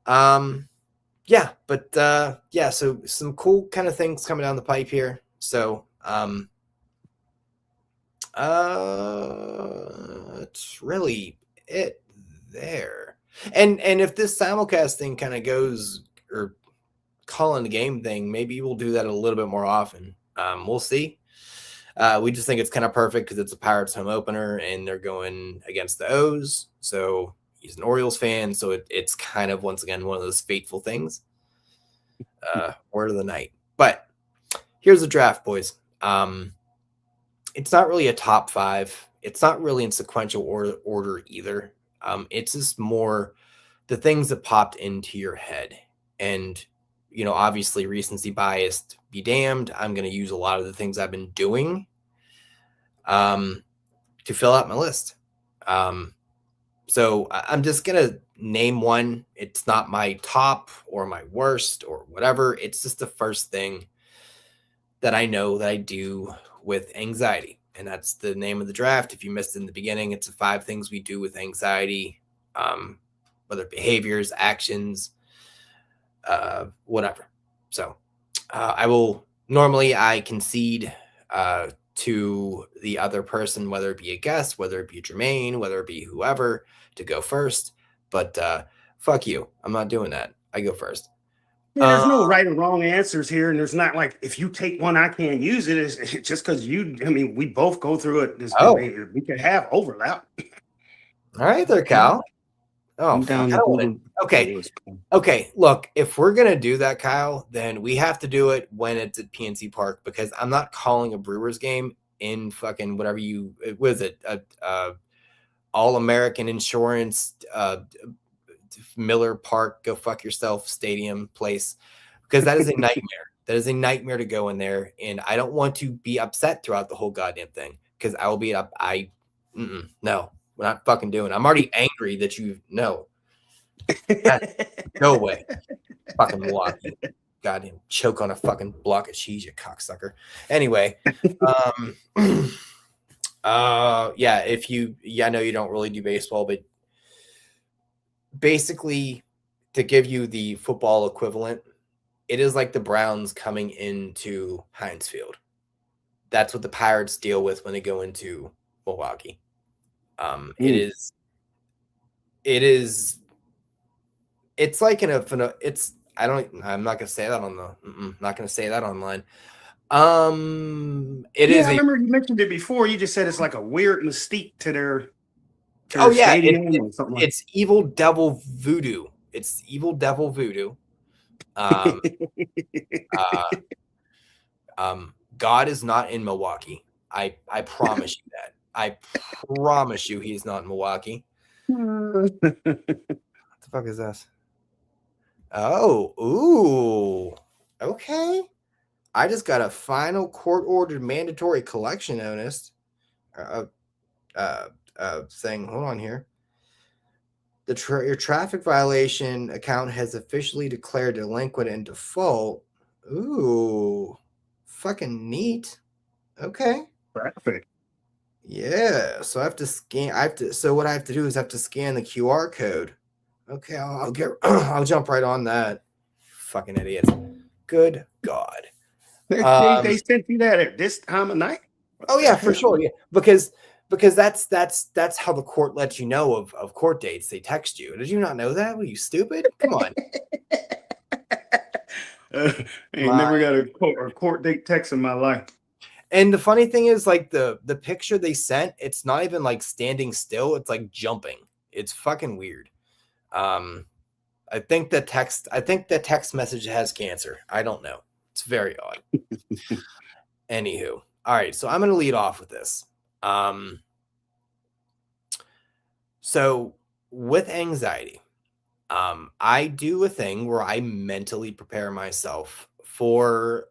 yeah, but yeah, so some cool kind of things coming down the pipe here. So, it's really it there. And if this simulcast thing kind of goes, or calling the game thing, maybe we'll do that a little bit more often. We'll see. We just think it's kind of perfect because it's a Pirates home opener and they're going against the O's. So he's an Orioles fan. So it's kind of, once again, one of those fateful things. Word of the night. But here's the draft, boys. It's not really a top 5. It's not really in sequential order either. It's just more the things that popped into your head. And, obviously recency biased be damned. I'm going to use a lot of the things I've been doing to fill out my list. So I'm just going to name one. It's not my top or my worst or whatever. It's just the first thing that I know that I do with anxiety. And that's the name of the draft. If you missed it in the beginning, it's the 5 things we do with anxiety, whether behaviors, actions, whatever. So I concede to the other person, whether it be a guest, whether it be Jermaine, whether it be whoever, to go first. But fuck you. I'm not doing that. I go first. Yeah, there's no right or wrong answers here, and there's not like if you take one, I can't use it. It's just because we both go through it. We could have overlap. All right, there, Kyle. Oh, fuck. Okay. Look, if we're gonna do that, Kyle, then we have to do it when it's at PNC Park because I'm not calling a Brewers game in fucking whatever All American Insurance, Miller Park, go fuck yourself stadium place, because that is a nightmare. That is a nightmare to go in there, and I don't want to be upset throughout the whole goddamn thing because I will be up. No, we're not fucking doing it. I'm already angry that no. Go away. Fucking Milwaukee. Goddamn choke on a fucking block of cheese, you cocksucker. Anyway, yeah, I know you don't really do baseball, but basically to give you the football equivalent, it is like the Browns coming into Heinz Field. That's what the Pirates deal with when they go into Milwaukee. It's like I'm not gonna say that not gonna say that online. I remember you mentioned it before. You just said it's like a weird mystique to their stadium or something. It's evil devil voodoo. It's evil devil voodoo. God is not in Milwaukee. I promise you that. I promise you he's not in Milwaukee. What the fuck is this? Oh, ooh. Okay. I just got a final court-ordered mandatory collection notice thing. Hold on here. Your traffic violation account has officially declared delinquent and default. Ooh, fucking neat. Okay. Traffic. Yeah. So I have to scan. So what I have to do is I have to scan the QR code. Okay, I'll I'll jump right on that. Fucking idiots. Good God. They sent you that at this time of night? Oh yeah, for sure. Yeah, because that's how the court lets you know of court dates. They text you. Did you not know that? Were you stupid? Come on. I ain't never got a court date text in my life. And the funny thing is, like the picture they sent, it's not even like standing still. It's like jumping. It's fucking weird. I think the text message has cancer. I don't know. It's very odd. Anywho. All right. So I'm going to lead off with this. So with anxiety, I do a thing where I mentally prepare myself for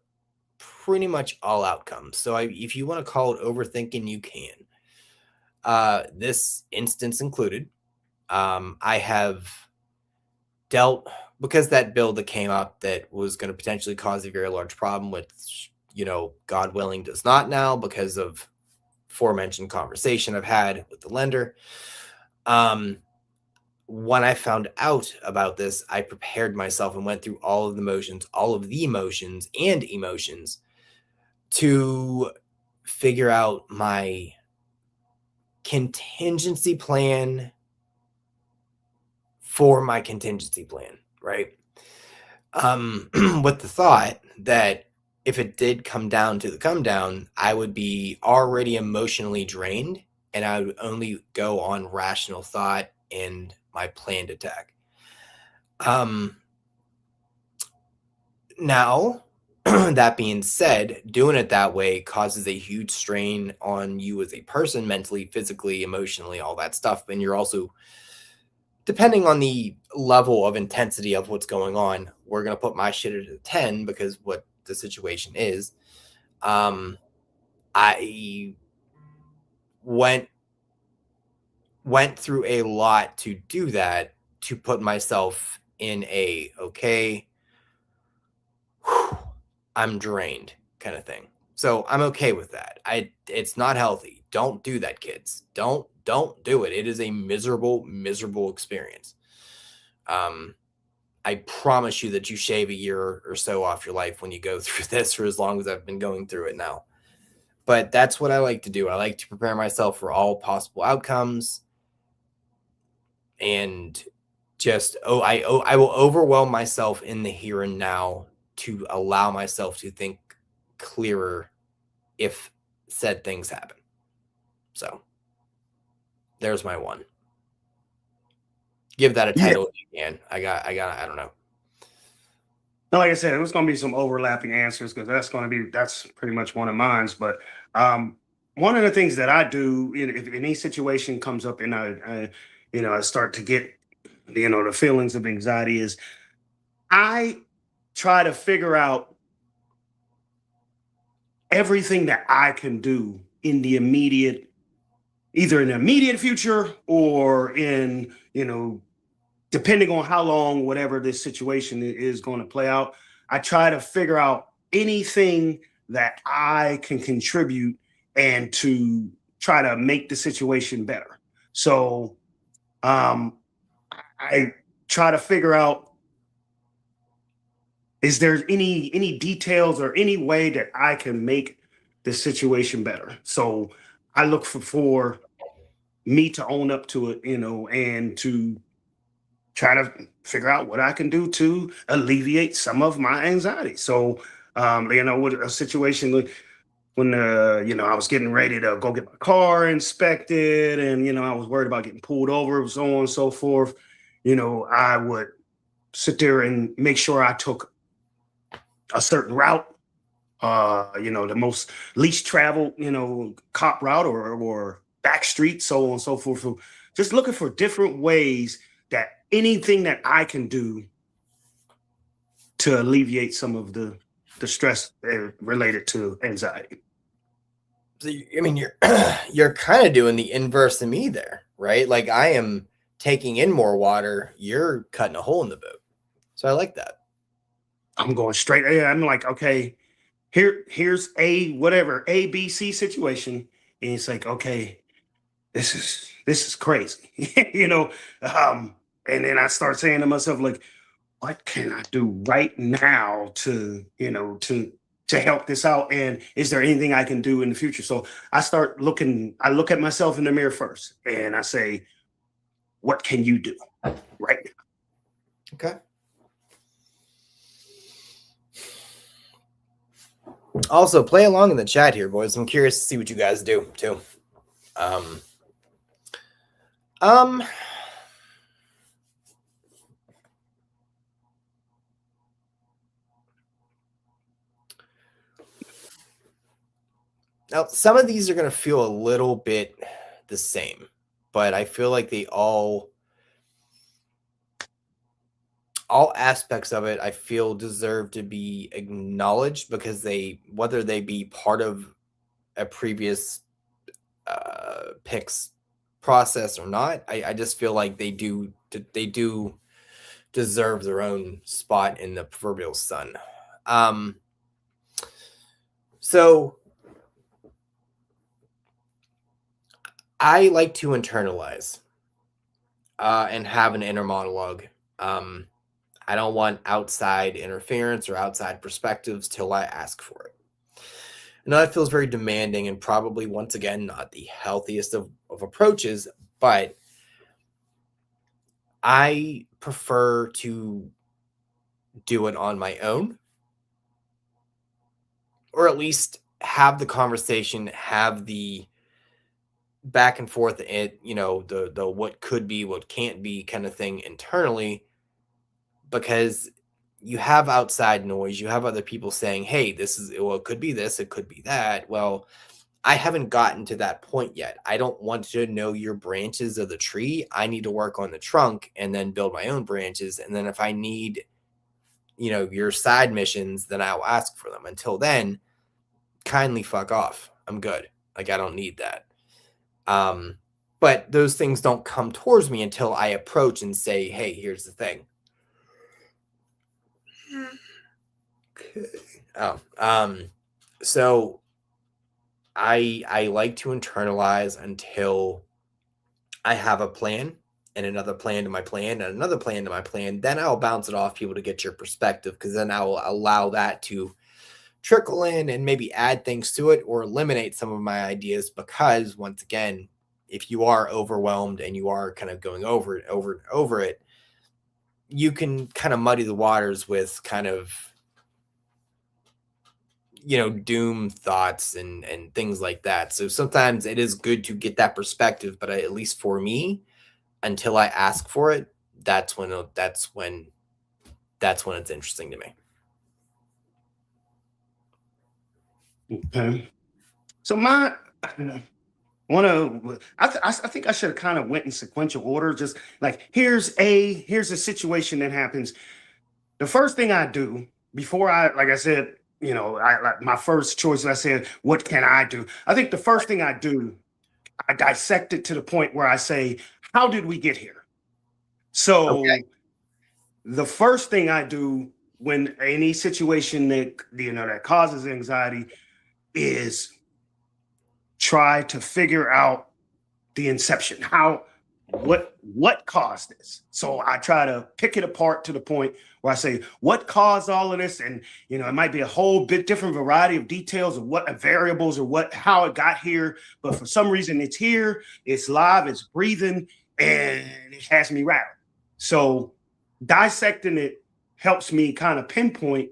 pretty much all outcomes. So if you want to call it overthinking, you can. This instance included, I have dealt, because that bill that came up that was going to potentially cause a very large problem, which, God willing does not now because of aforementioned conversation I've had with the lender. When I found out about this, I prepared myself and went through all of the emotions and emotions to figure out my contingency plan for my contingency plan, right? With the thought that if it did come down to the come down, I would be already emotionally drained and I would only go on rational thought and my planned attack. Now, that being said, doing it that way causes a huge strain on you as a person, mentally, physically, emotionally, all that stuff. And you're also, depending on the level of intensity of what's going on, we're going to put my shit at a 10 because what the situation is. I went through a lot to do that, to put myself in a, okay, I'm drained kind of thing. So I'm okay with that. It's not healthy. Don't do that, kids. Don't do it. It is a miserable experience. I promise you that you shave a year or so off your life when you go through this, for as long as I've been going through it now. But that's what I like to do. I like to prepare myself for all possible outcomes, and just I will overwhelm myself in the here and now to allow myself to think clearer if said things happen. So there's my one. Give that a title if you can. I don't know. Now, like I said, it was going to be some overlapping answers because that's pretty much one of mine. But one of the things that I do, if any situation comes up and I start to get, the feelings of anxiety, is I try to figure out everything that I can do in the immediate, either in the immediate future or in, depending on how long, whatever this situation is going to play out. I try to figure out anything that I can contribute and to try to make the situation better. So I try to figure out, is there any details or any way that I can make the situation better? So I look for me to own up to it, and to try to figure out what I can do to alleviate some of my anxiety. So, with a situation when, I was getting ready to go get my car inspected, and, I was worried about getting pulled over, so on and so forth, I would sit there and make sure I took a certain route, the most least traveled, cop route or back street, so on and so forth. So just looking for different ways that anything that I can do to alleviate some of the stress related to anxiety. So, you're kind of doing the inverse of me there, right? Like, I am taking in more water. You're cutting a hole in the boat. So I like that. I'm going straight. I'm like, okay, here's a whatever A, B, C situation. And it's like, okay, this is crazy. And then I start saying to myself, like, what can I do right now to help this out? And is there anything I can do in the future? So I look at myself in the mirror first and I say, what can you do right now? Okay. Also, play along in the chat here, boys. I'm curious to see what you guys do too. Now, some of these are going to feel a little bit the same, but I feel like they all all aspects of it I feel deserve to be acknowledged because whether they be part of a previous picks process or not, I just feel like they do deserve their own spot in the proverbial sun. Um, so I like to internalize and have an inner monologue. Um, I don't want outside interference or outside perspectives till I ask for it. I know that feels very demanding and probably, once again, not the healthiest of approaches, but I prefer to do it on my own, or at least have the conversation, have the back and forth, the what could be, what can't be kind of thing internally, because you have outside noise, you have other people saying, hey, it could be this, it could be that. Well, I haven't gotten to that point yet. I don't want to know your branches of the tree. I need to work on the trunk and then build my own branches. And then if I need, your side missions, then I'll ask for them. Until then, kindly fuck off. I'm good. Like, I don't need that. But those things don't come towards me until I approach and say, hey, here's the thing. So I like to internalize until I have a plan and another plan to my plan and another plan to my plan. Then I'll bounce it off people to get your perspective, because then I will allow that to trickle in and maybe add things to it or eliminate some of my ideas. Because once again, if you are overwhelmed and you are kind of going over it, over it, you can kind of muddy the waters with kind of, doom thoughts and things like that. So sometimes it is good to get that perspective, but at least for me, until I ask for it, that's when it's interesting to me. Okay. So my one of I think I should have kind of went in sequential order. Just like here's a situation that happens. The first thing I do before like I said, like my first choice. I said, what can I do? I think the first thing I do, I dissect it to the point where I say, how did we get here? Okay. So the first thing I do when any situation that causes anxiety is try to figure out the inception. What caused this? So I try to pick it apart to the point where I say, what caused all of this? And it might be a whole bit different variety of details of what variables or how it got here. But for some reason it's here, it's live, it's breathing, and it has me rattled. So dissecting it helps me kind of pinpoint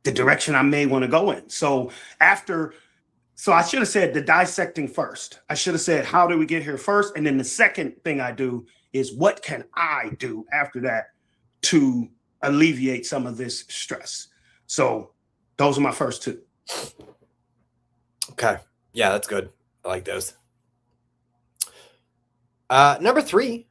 the direction I may want to go in. So I should have said the dissecting first. I should have said, how do we get here first? And then the second thing I do is, what can I do after that to alleviate some of this stress? So those are my first two. Okay. Yeah, that's good. I like those. Number three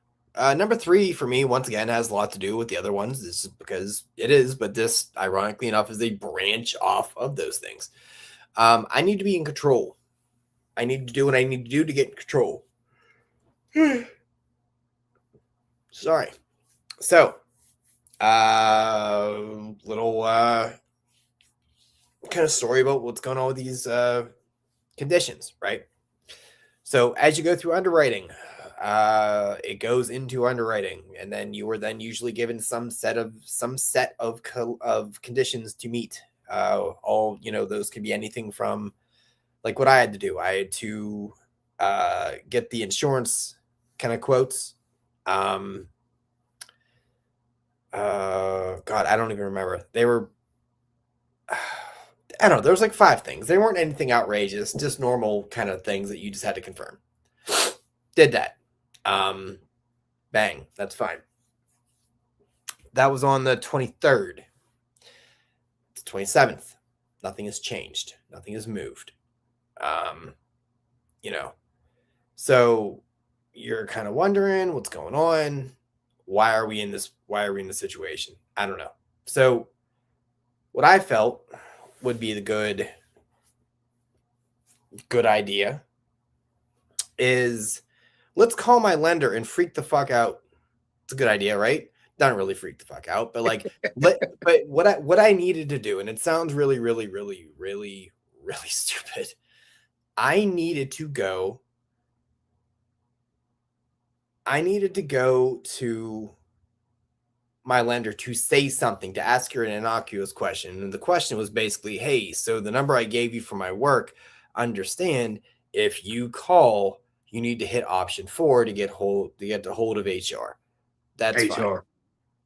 for me, once again, has a lot to do with the other ones. This is because it is, but this, ironically enough, is a branch off of those things. I need to be in control. I need to do what I need to do to get in control. Sorry. So, little kind of story about what's going on with these conditions, right? So, as you go through underwriting, it goes into underwriting, and then you were then usually given some set of conditions to meet. Those could be anything from, like, what I had to do. I had to get the insurance kind of quotes. God, I don't even remember. They were, I don't know. There was like 5 things. They weren't anything outrageous, just normal kind of things that you just had to confirm. Did that. Bang. That's fine. That was on the 23rd. It's 27th. Nothing has changed. Nothing has moved. So you're kind of wondering what's going on. why are we in this situation? I don't know. So what I felt would be the good idea is let's call my lender and freak the fuck out. It's a good idea, right? Not really freak the fuck out, but like, but what I needed to do, and it sounds really, really, really, really, really stupid. I needed to go to my lender to say something, to ask her an innocuous question. And the question was basically, hey, so the number I gave you for my work, understand if you call, you need to hit option 4 to get the hold of HR. That's HR. fine.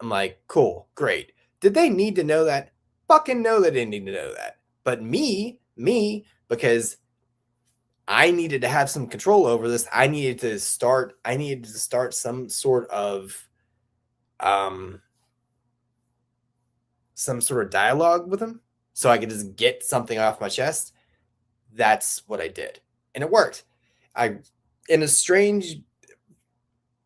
I'm like, cool, great. Did they need to know that? Fucking no, they didn't need to know that. But me, because I needed to have some control over this. I needed to start some sort of dialogue with him so I could just get something off my chest. That's what I did. And it worked. In a strange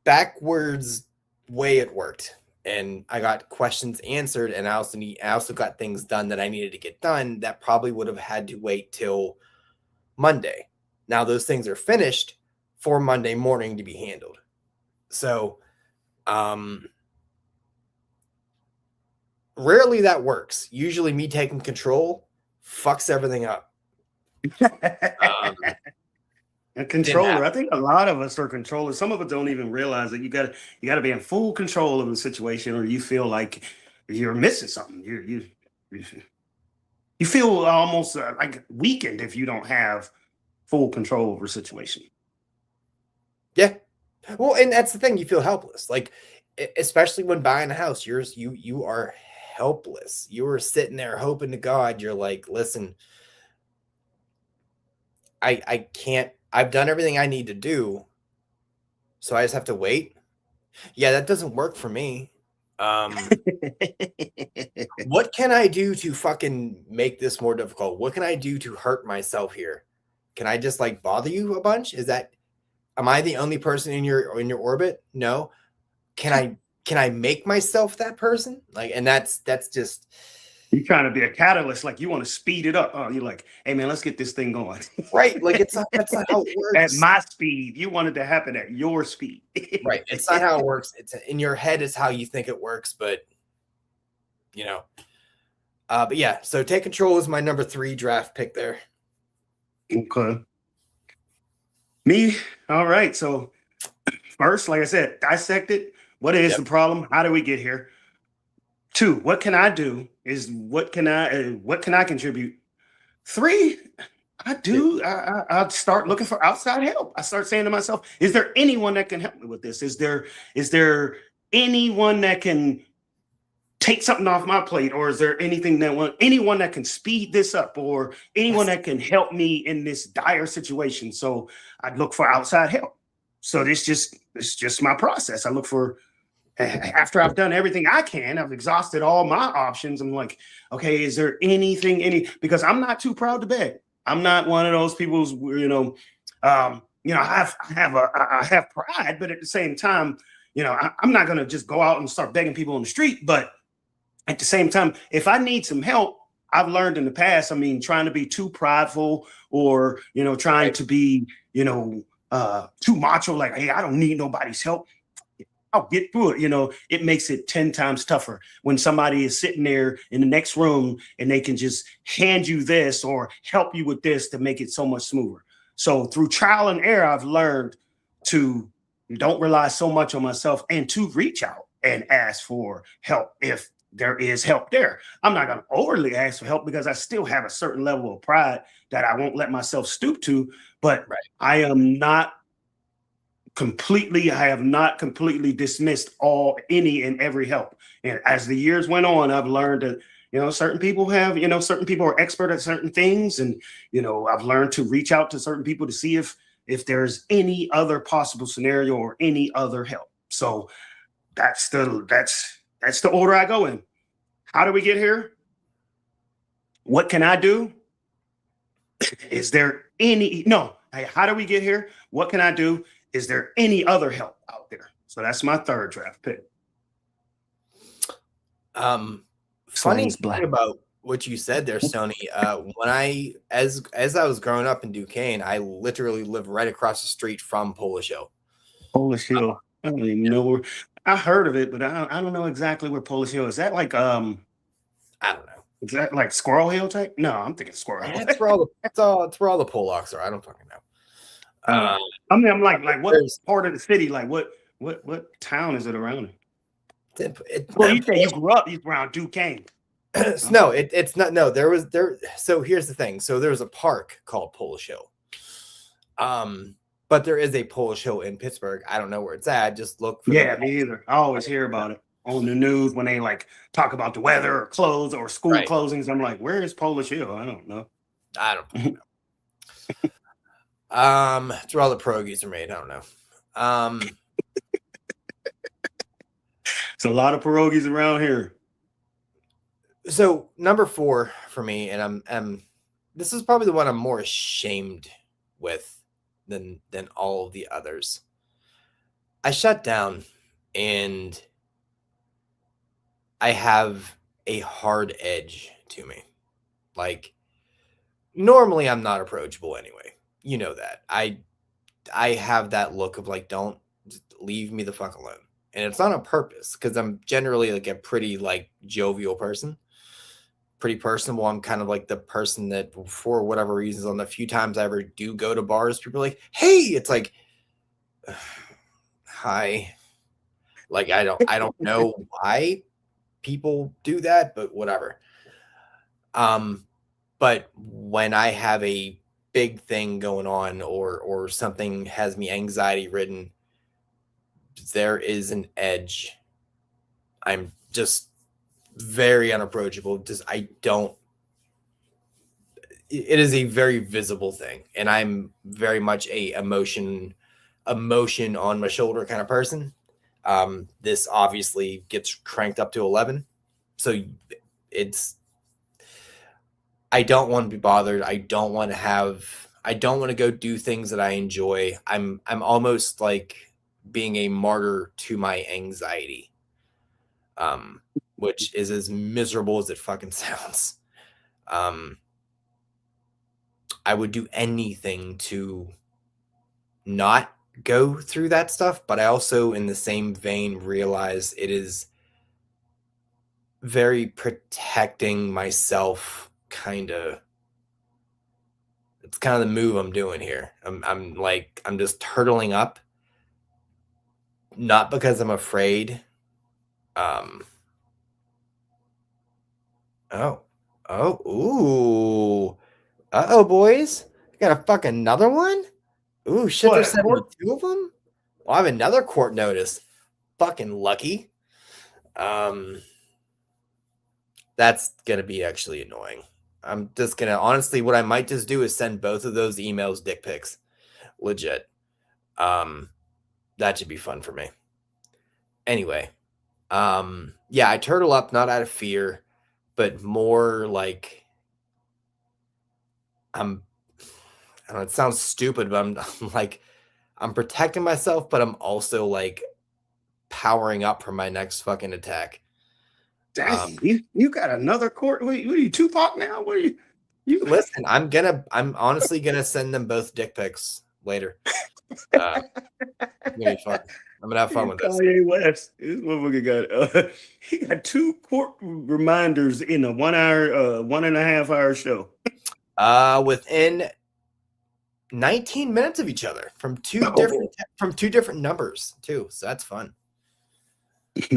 backwards way, it worked. And I got questions answered, and I also got things done that I needed to get done that probably would have had to wait till Monday. Now those things are finished for Monday morning to be handled. So rarely that works. Usually me taking control fucks everything up. A controller. I think a lot of us are controllers. Some of us don't even realize that you got to be in full control of the situation, or you feel like you're missing something. You feel almost like weakened if you don't have full control over a situation. Yeah. Well, and that's the thing. You feel helpless. Like, especially when buying a house, you are helpless. You are sitting there hoping to God. You're like, listen, I can't. I've done everything I need to do, so I just have to wait. Yeah, that doesn't work for me. What can I do to fucking make this more difficult? What can I do to hurt myself here? Can I just like bother you a bunch? Am I the only person in your orbit? No. Can I make myself that person? Like, and that's just, you're trying to be a catalyst, like you want to speed it up. Oh, you're like, hey man, let's get this thing going. Right. Like that's not how it works. At my speed. You want it to happen at your speed. Right. It's not how it works. It's in your head is how you think it works, but but yeah, so Take Control is my number 3 draft pick there. Okay. Me, all right. So first, like I said, dissect it. What is the problem? How do we get here? 2, what can I do? Is what can I contribute? 3, I'll start looking for outside help. I start saying to myself, is there anyone that can help me with this? Is there anyone that can take something off my plate, or is there anyone that can speed this up, or anyone that can help me in this dire situation? So I'd look for outside help. So it's just my process. I look for, after I've done everything I can, I've exhausted all my options. I'm like, okay, is there because I'm not too proud to beg. I'm not one of those people who's, I have pride, but at the same time, I'm not going to just go out and start begging people on the street. But at the same time, if I need some help, I've learned in the past, trying to be too prideful or, trying to be, too macho, like, hey, I don't need nobody's help. I'll get through it. It makes it 10 times tougher when somebody is sitting there in the next room and they can just hand you this or help you with this to make it so much smoother. So through trial and error, I've learned to don't rely so much on myself and to reach out and ask for help if there is help there. I'm not going to overly ask for help because I still have a certain level of pride that I won't let myself stoop to, but I have not completely dismissed any and every help. And as the years went on, I've learned that, certain people are expert at certain things. And, I've learned to reach out to certain people to see if there's any other possible scenario or any other help. So that's the order I go in. How do we get here? What can I do? How do we get here? What can I do? Is there any other help out there? So that's my 3rd draft pick. Funny Slangs thing black. about what you said there, Sony. When as I was growing up in Duquesne, I literally lived right across the street from Polish Hill. Polish Hill. I don't even know where. I heard of it, but I don't know exactly where Polish Hill is. That like I don't know. is that like Squirrel Hill type? No, I'm thinking Squirrel. That's where all the it's where all the Polacks are. I don't fucking know. uh, I mean, I'm like what There's part of the city? Like what town is it around? it, Well, you say you grew up around Duquesne. no, it's not. No, there. So here's the thing. So there was a park called Polish Hill. But there is a Polish Hill in Pittsburgh. I don't know where it's at. Just look for Yeah, me either. I always hear about it on the news when they like talk about the weather or clothes or school Right. closings. I'm like, where is Polish Hill? I don't know. I don't fucking know. It's where all the pierogies are made. I don't know. It's a lot of pierogies around here. So number 4 for me, and I'm this is probably the one I'm more ashamed with than all of the others. I shut down and I have a hard edge to me. Like normally I'm not approachable anyway. You know that. I have that look of like, don't just leave me the fuck alone. And it's not on purpose because I'm generally like a pretty like jovial person, pretty personable. I'm kind of like the person that for whatever reasons on the few times I ever do go to bars, people are like, hey, it's like, hi. Like I don't know why people do that, but whatever. But when I have a big thing going on or something has me anxiety ridden, there is an edge. I'm just very unapproachable. Just I don't. It is a very visible thing, and I'm very much a emotion on my shoulder kind of person. This obviously gets cranked up to 11, so it's. I don't want to be bothered. I don't want to go do things that I enjoy. I'm almost like being a martyr to my anxiety, which is as miserable as it fucking sounds. I would do anything to not go through that stuff, but I also, in the same vein, realize it is very protecting myself kind of. It's kind of the move I'm doing here. I'm just turtling up, not because I'm afraid. Ooh. Uh-oh, boys. I got a fucking another one? Ooh, shit, there's 72 of them? Well, I have another court notice. Fucking lucky. That's gonna be actually annoying. I'm just gonna honestly, what I might just do is send both of those emails dick pics. Legit. That should be fun for me. Anyway, yeah, I turtle up not out of fear, but more like I don't know, it sounds stupid, but I'm like I'm protecting myself, but I'm also like powering up for my next fucking attack. Dang, you got another court? What are you, Tupac now? What are you? Listen, I'm honestly gonna send them both dick pics later. It's gonna be fun. I'm gonna have fun with this. Kanye West. This motherfucker got he got 2 court reminders in a 1 hour, 1.5 hour show. Within 19 minutes of each other from two different numbers too. So that's fun. It's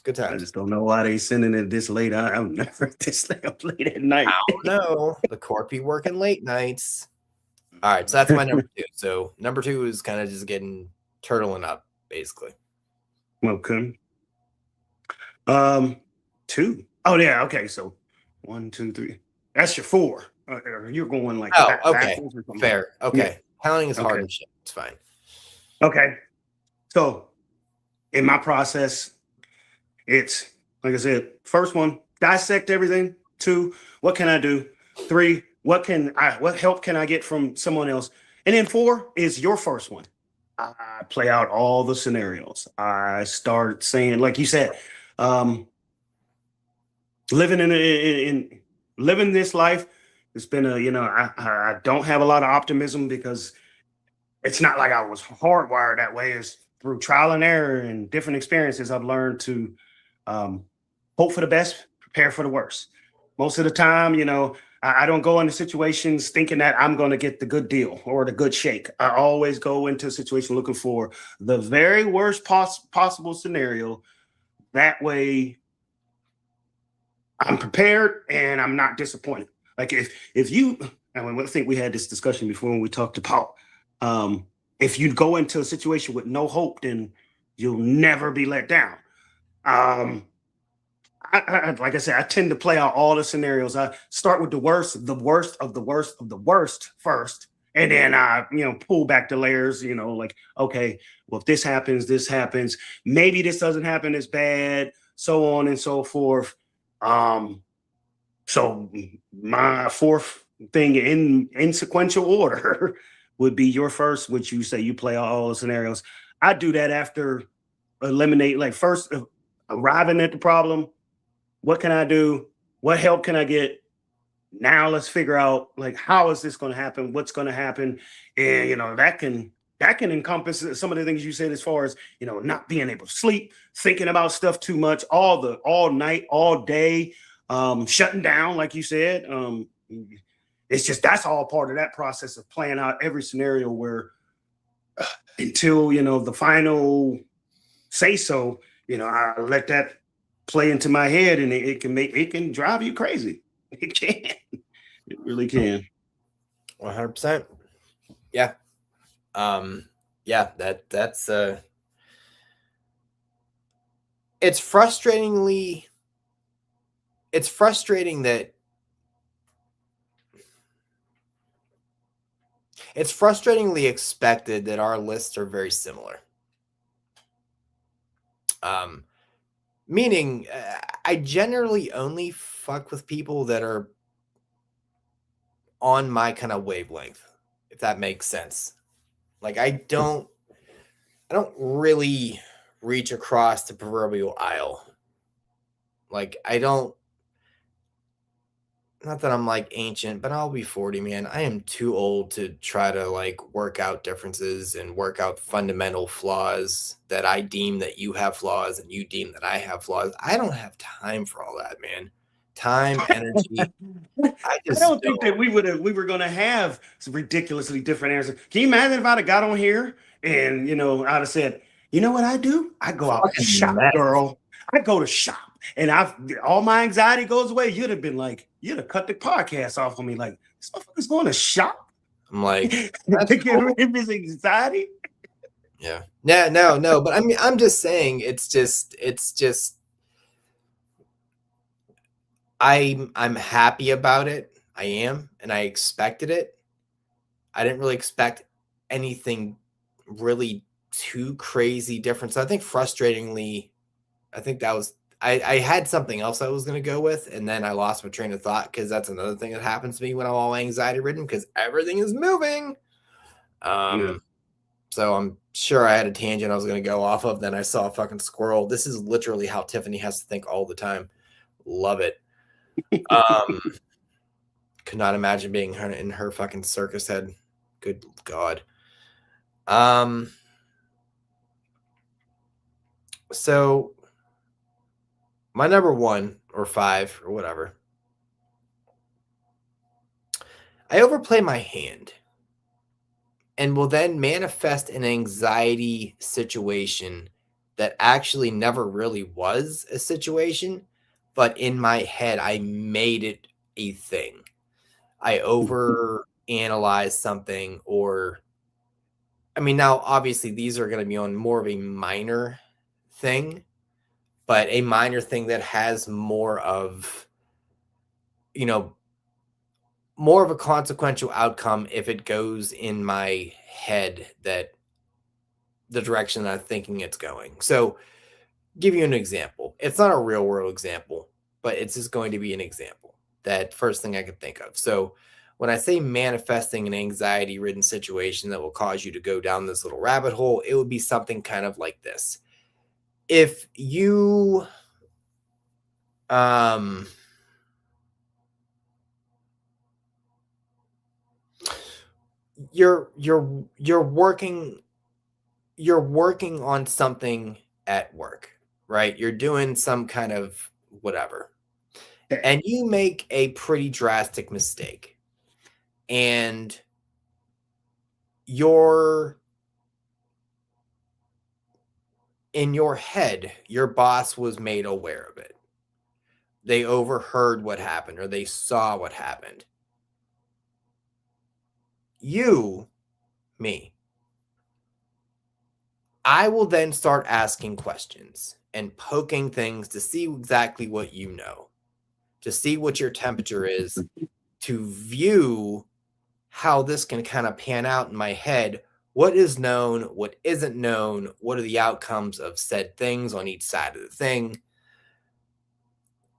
good I times. just don't know why they sending it this late. I'm never this late at night. I don't know. The court be working late nights. All right, so that's my number 2. So number 2 is kind of just getting turtling up, basically. Okay. 2. Oh yeah. Okay. So 1, 2, 3. That's your 4. You're going like okay, fair. Okay, yeah. Counting is hard and shit. It's fine. Okay. So in my process, it's like I said, first one, dissect everything. 2, what can I do? 3, what help can I get from someone else? And then 4 is your first one. I play out all the scenarios. I start saying, like you said, living in living this life, it's been a, I don't have a lot of optimism because it's not like I was hardwired that way. It's through trial and error and different experiences I've learned to um, hope for the best, prepare for the worst. Most of the time, I don't go into situations thinking that I'm going to get the good deal or the good shake. I always go into a situation looking for the very worst possible scenario. That way, I'm prepared and I'm not disappointed. Like if you, and I think we had this discussion before when we talked about um, if you go into a situation with no hope, then you'll never be let down. Um, like I said, I tend to play out all the scenarios. I start with the worst of the worst of the worst first, and then I, pull back the layers. Like, okay, well, if this happens. Maybe this doesn't happen as bad, so on and so forth. Um, so my fourth thing in sequential order would be your first, which you say you play all the scenarios. I do that after eliminate, like first arriving at the problem. What can I do? What help can I get? Now let's figure out like how is this going to happen? What's going to happen? And that can encompass some of the things you said as far as not being able to sleep, thinking about stuff too much, all night, all day, shutting down, like you said. It's just that's all part of that process of playing out every scenario where until the final say so, I let that play into my head and it can drive you crazy. It can. It really can. 100%. Yeah. Yeah, that's it's frustrating that it's frustratingly expected that our lists are very similar. Meaning I generally only fuck with people that are on my kind of wavelength, if that makes sense. Like I don't really reach across the proverbial aisle. Like I don't, not that I'm like ancient, but I'll be 40, man. I am too old to try to like work out differences and work out fundamental flaws that I deem that you have flaws and you deem that I have flaws. I don't have time for all that, man. Time, energy. I I just don't think that we were gonna have some ridiculously different answers. Can you imagine if I'd have got on here and I'd have said, you know what I do? I go out and fucking shop, mess. girl. I go to shop and all my anxiety goes away. You'd have been like, you'd have cut the podcast off on me. Like, this motherfucker's going to shop I'm like, to get rid of his anxiety. yeah. No. But I mean, I'm just saying it's just I'm happy about it. I am, and I expected it. I didn't really expect anything really too crazy different. So I think frustratingly, I think that was I had something else I was gonna go with, and then I lost my train of thought because that's another thing that happens to me when I'm all anxiety ridden because everything is moving. Yeah. So I'm sure I had a tangent I was gonna go off of. Then I saw a fucking squirrel. This is literally how Tiffany has to think all the time. Love it. Could not imagine being her in her fucking circus head. Good God. So my number 1 or 5 or whatever. I overplay my hand and will then manifest an anxiety situation that actually never really was a situation, but in my head, I made it a thing. I over analyze something, or I mean, now obviously these are going to be on more of a minor thing, but a minor thing that has more of, more of a consequential outcome if it goes in my head that the direction that I'm thinking it's going. So, give you an example. It's not a real world example, but it's just going to be an example. That first thing I could think of. So, when I say manifesting an anxiety ridden situation that will cause you to go down this little rabbit hole, it would be something kind of like this. If you Um, you're working on something at work, right? You're doing some kind of whatever, Okay. and you make a pretty drastic mistake, and you're in your head, your boss was made aware of it. They overheard what happened or they saw what happened. You, me, I will then start asking questions and poking things to see exactly what you know, to see what your temperature is, to view how this can kind of pan out in my head. What is known, what isn't known, what are the outcomes of said things on each side of the thing.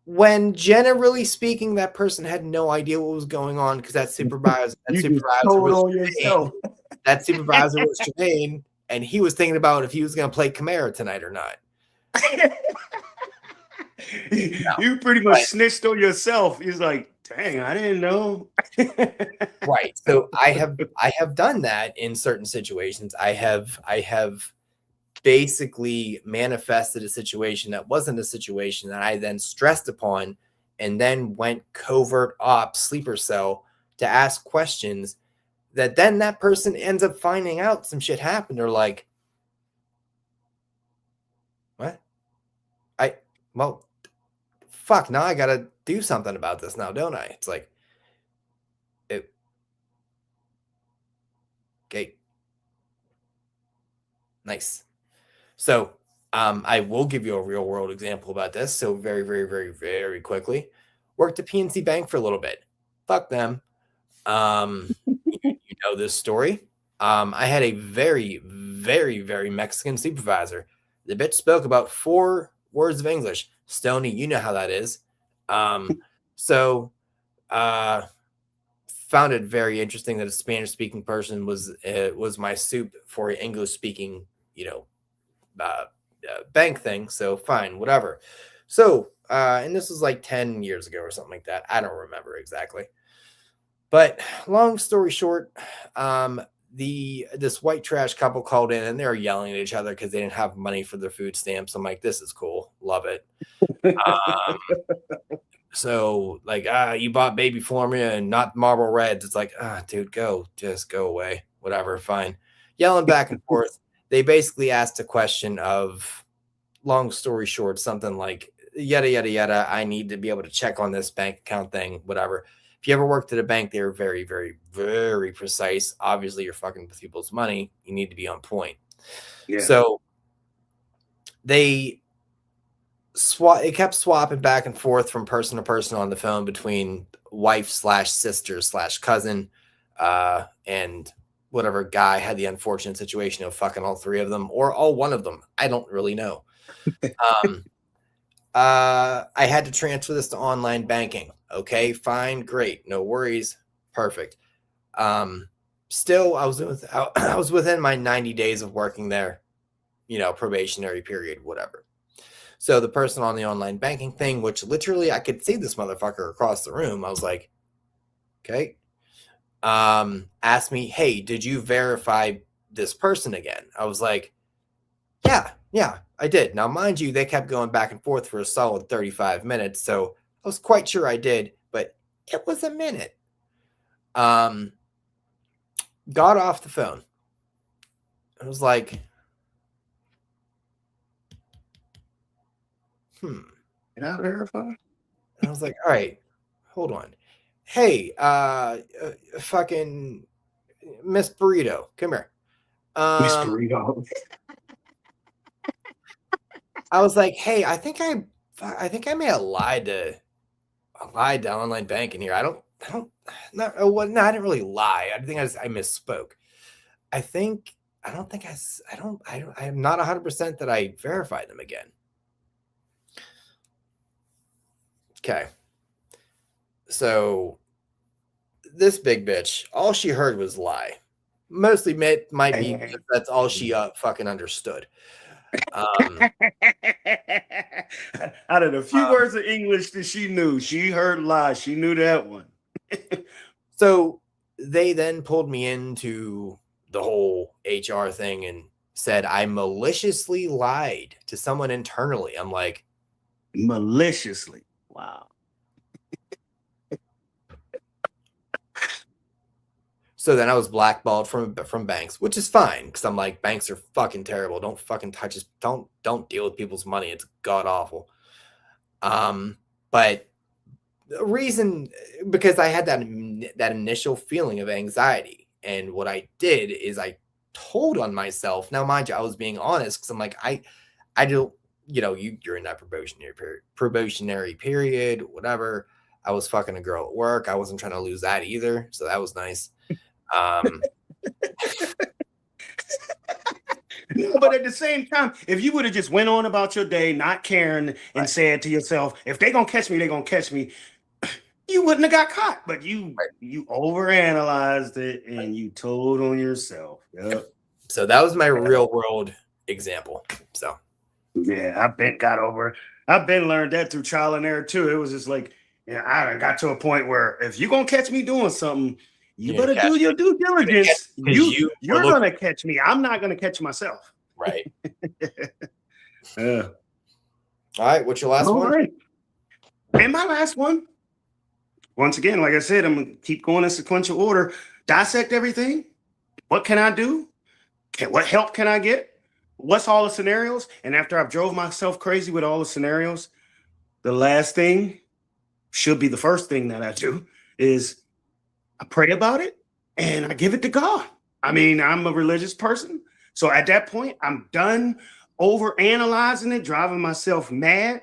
When generally speaking, that person had no idea what was going on because that supervisor, You just told on yourself. Jermaine, and he was thinking about if he was going to play Camara tonight or not. You pretty much snitched on yourself. He's like, dang, I didn't know. Right. So I have done that in certain situations. I have basically manifested a situation that wasn't a situation that I then stressed upon and then went covert ops sleeper cell to ask questions that then that person ends up finding out some shit happened. They're like, what? Well, fuck, now I gotta do something about this now, don't I? It's like, okay. Nice. So I will give you a real world example about this. So very, very, very, very quickly. Worked at PNC Bank for a little bit. Fuck them. You know this story. I had a very, very, very Mexican supervisor. The bitch spoke about 4 words of English. Stony, you know how that is. So found it very interesting that a Spanish speaking person was my soup for an English speaking, bank thing. So fine, whatever. So, and this was like 10 years ago or something like that. I don't remember exactly. But long story short, this white trash couple called in and they were yelling at each other because they didn't have money for their food stamps. I'm like, this is cool, love it. So like, you bought baby formula and not Marble Reds. It's like, dude, just go away, whatever, fine. Yelling back and forth. They basically asked a question of, long story short, something like yada yada yada. I need to be able to check on this bank account thing, whatever. If you ever worked at a bank, they're very, very, very precise. Obviously, you're fucking with people's money. You need to be on point. Yeah. So it kept swapping back and forth from person to person on the phone between wife/sister/cousin, and whatever guy had the unfortunate situation of fucking all 3 of them or all one of them. I don't really know. I had to transfer this to online banking. Okay, fine, great, no worries, perfect. Still, I was within my 90 days of working there, probationary period, whatever. So the person on the online banking thing, which literally I could see this motherfucker across the room, I was like, okay. Asked me, hey, did you verify this person again? I was like, yeah, I did. Now, mind you, they kept going back and forth for a solid 35 minutes. So I was quite sure I did, but it was a minute. Got off the phone. I was like, Can I verify? I was like, all right, hold on. Hey, fucking Miss Burrito, come here. Miss Burrito. I was like, hey, I think I may have lied to online banking here. I didn't really lie. I think I misspoke. I'm not 100% that I verified them again. Okay. So this big bitch, all she heard was lie. Mostly might be that's all she fucking understood. Out of the few words of English that she knew, she heard lies. She knew that one. So they then pulled me into the whole HR thing and said I maliciously lied to someone internally. I'm like, Maliciously. Wow. so then I was blackballed from banks, which is fine because I'm like, banks are fucking terrible. Don't fucking touch us. Don't deal with people's money. It's god awful. But the reason, because I had that initial feeling of anxiety, and what I did is I told on myself. Now, mind you, I was being honest because I'm like, I do, you're in that probationary period, whatever. I was fucking a girl at work. I wasn't trying to lose that either, so that was nice. No, but at the same time, if you would have just went on about your day, not caring, and Right. said to yourself, if they're gonna catch me, they're gonna catch me, you wouldn't have got caught. But you overanalyzed it and you told on yourself. Yep. So that was my real world example. So Yeah, I've been learned that through trial and error too. It was just like, I got to a point where if you're gonna catch me doing something, you better do your due diligence. You're gonna catch me. I'm not gonna catch myself. Right. Yeah. All right. What's your last one? Right. And my last one, once again, like I said, I'm gonna keep going in sequential order. Dissect everything. What can I do? What help can I get? What's all the scenarios? And after I've drove myself crazy with all the scenarios, the last thing should be the first thing that I do is I pray about it and I give it to God. I mean, I'm a religious person. So at that point, I'm done over analyzing it, driving myself mad.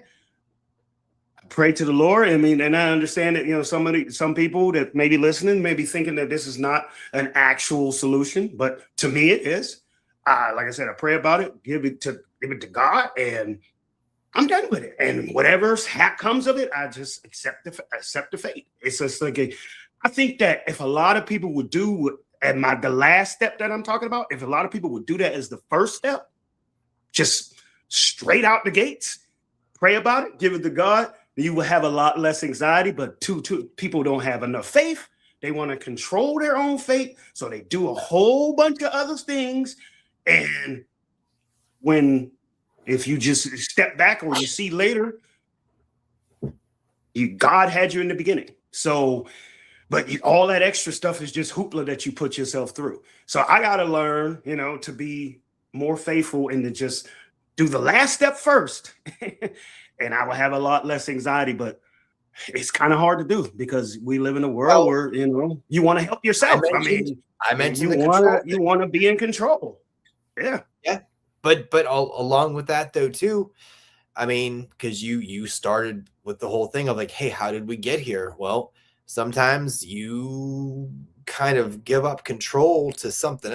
I pray to the Lord. I mean, and I understand that, some people that may be listening may be thinking that this is not an actual solution, but to me it is. Like I said, I pray about it, give it to God, and I'm done with it. And whatever comes of it, I just accept the fate. It's just like I think that if a lot of people would do the last step that I'm talking about, if a lot of people would do that as the first step, just straight out the gates, pray about it, give it to God, you will have a lot less anxiety. But people don't have enough faith. They want to control their own fate. So they do a whole bunch of other things. And if you just step back or you see later, God had you in the beginning. So, but all that extra stuff is just hoopla that you put yourself through. So I got to learn, to be more faithful and to just do the last step first. And I will have a lot less anxiety, but it's kind of hard to do because we live in a world where, you want to help yourself. I mentioned you want to be in control. Yeah. Yeah. But along with that though, too, I mean, because you started with the whole thing of like, hey, how did we get here? Well, sometimes you kind of give up control to something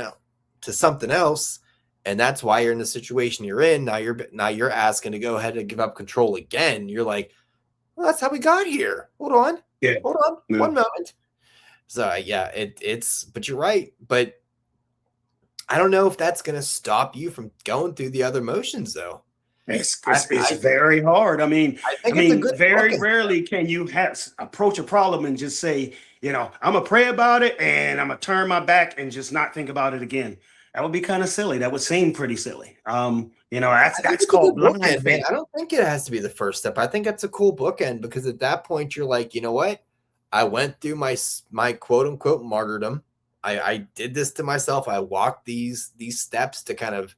else. And that's why you're in the situation you're in. Now you're asking to go ahead and give up control again. You're like, well, that's how we got here. Hold on. Yeah. Hold on. Yeah. One moment. So yeah, but you're right. But I don't know if that's going to stop you from going through the other motions though. It's very hard. I mean, very rarely can you approach a problem and just say, I'm gonna pray about it and I'm gonna turn my back and just not think about it again. That would be kind of silly. That would seem pretty silly. That's called blind faith. I don't think it has to be the first step. I think that's a cool bookend because at that point you're like, you know what? I went through my quote unquote martyrdom. I did this to myself. I walked these steps to kind of,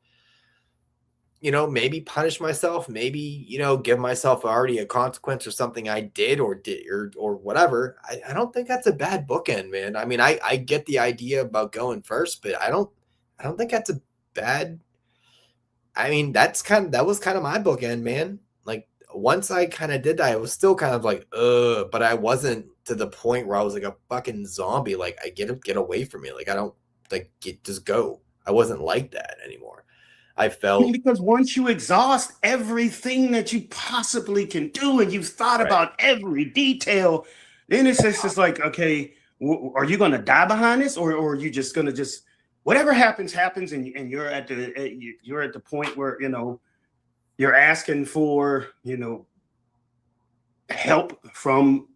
maybe punish myself, maybe, give myself already a consequence or something I did or whatever. I don't think that's a bad bookend, man. I mean, I get the idea about going first, but I don't think that's a bad. I mean, that was kind of my bookend, man. Like once I kind of did that, I was still kind of like, but I wasn't to the point where I was like a fucking zombie. Like I get away from me. Like I don't just go. I wasn't like that anymore. I felt because once you exhaust everything that you possibly can do and you've thought about every detail, then it's just like, okay, are you going to die behind this or are you just going to whatever happens and you're at the point where, you're asking for, help from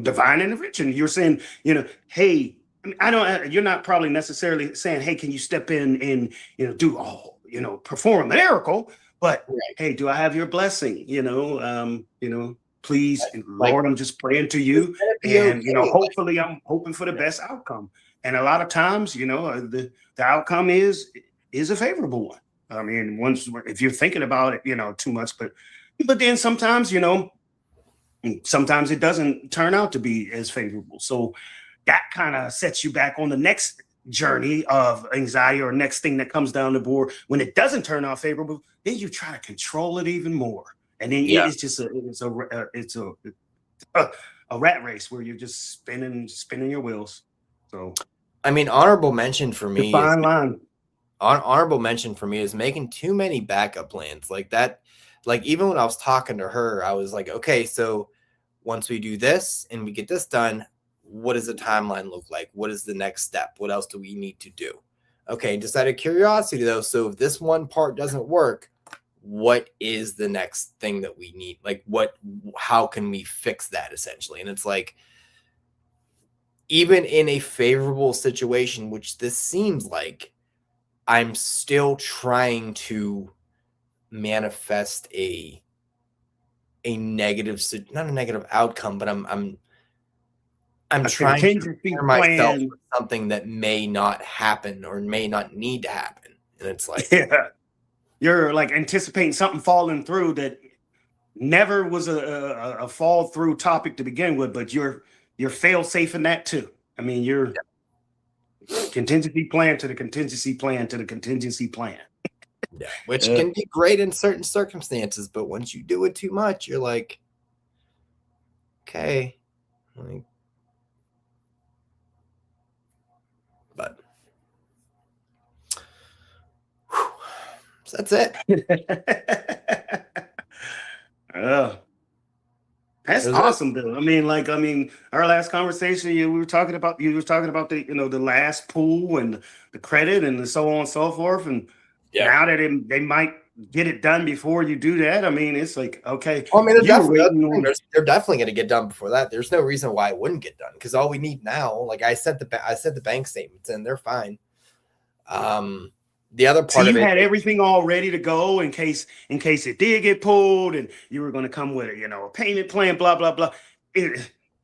divine intervention. You're saying, hey, I mean, I don't. You're not probably necessarily saying, hey, can you step in and do all, perform a miracle? But Right. hey, do I have your blessing? Please, Like, Lord, I'm just praying to you, let it be and okay. hopefully, I'm hoping for the best outcome. And a lot of times, the outcome is a favorable one. I mean, once if you're thinking about it, too much, but then sometimes, sometimes it doesn't turn out to be as favorable. So that kind of sets you back on the next journey of anxiety or next thing that comes down the board. When it doesn't turn out favorable, then you try to control it even more. And then Yeah. it's just a rat race where you're just spinning your wheels. So I mean, honorable mention for the me is fine line. honorable mention for me is making too many backup plans like that. Like, even when I was talking to her, I was like, okay, so once we do this and we get this done, what does the timeline look like? What is the next step? What else do we need to do? Okay, just out of curiosity though, so if this one part doesn't work, what is the next thing that we need? Like, how can we fix that essentially? And it's like, even in a favorable situation, which this seems like, I'm still trying to manifest a negative, not a negative outcome, but I'm A trying to contingency prepare myself plan. for something that may not happen or may not need to happen. And it's like, Yeah. You're like anticipating something falling through that never was a fall through topic to begin with, but you're fail safe in that too. I mean, you're contingency plan to the contingency plan to the contingency plan. yeah, which can be great in certain circumstances, but once you do it too much, you're like, okay, like, but whew, so that's it. uh, that's That's it. awesome, though. I mean, our last conversation, you were talking about the, the last pool and the credit and so on and so forth. And Yeah. now that they might get it done before you do that, I mean, it's like, okay, Well, I mean, you were waiting on. they're definitely going to get done before that. There's no reason why it wouldn't get done, because all we need now, like I sent the bank statements and they're fine. The other So part you of it, had everything all ready to go in case it did get pulled, and you were going to come with a payment plan, blah blah blah.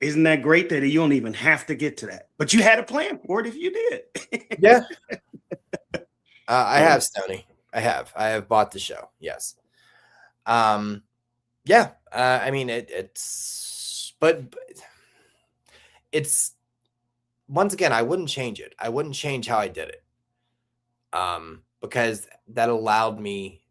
Isn't that great that you don't even have to get to that? But you had a plan for it if you did. yeah. I have, Stoney. I have bought the show. Yes. Yeah. I mean, but it's, once again, I wouldn't change it. I wouldn't change how I did it. Because that allowed me,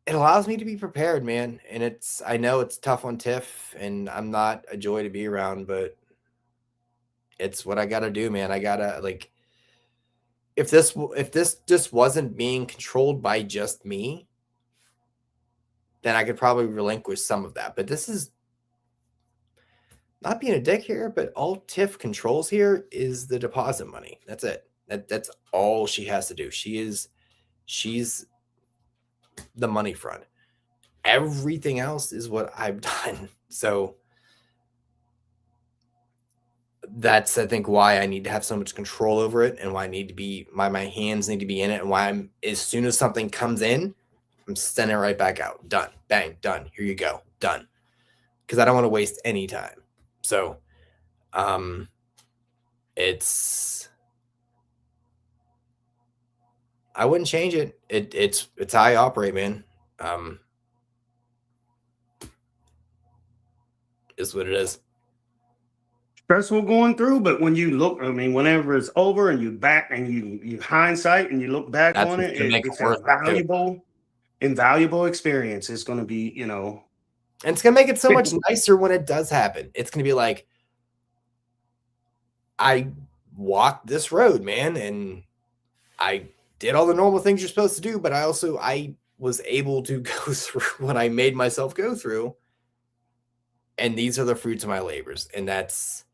it allows me to be prepared, man. And I know it's tough on Tiff, and I'm not a joy to be around, but it's what I got to do, man. I gotta, like, if this just wasn't being controlled by just me, then I could probably relinquish some of that. But this is not being a dick here, but all Tiff controls here is the deposit money. That's it. That's all she has to do. She's the money front. Everything else is what I've done. So that's, I think, why I need to have so much control over it, and why I need to be, my hands need to be in it, and why I'm, as soon as something comes in, I'm sending it right back out. Done. Bang. Done. Here you go. Done. Because I don't want to waste any time. So it's, I wouldn't change it. It's how I operate, man. Is what it is. Stressful going through, but when you look, I mean, whenever it's over and you back and you hindsight and you look back That's on what's gonna make it it's a worth it too. invaluable experience. It's going to be, And it's gonna make it so much nicer when it does happen. It's gonna be like, I walked this road, man, and I did all the normal things you're supposed to do, but I was able to go through what I made myself go through. And these are the fruits of my labors. And that's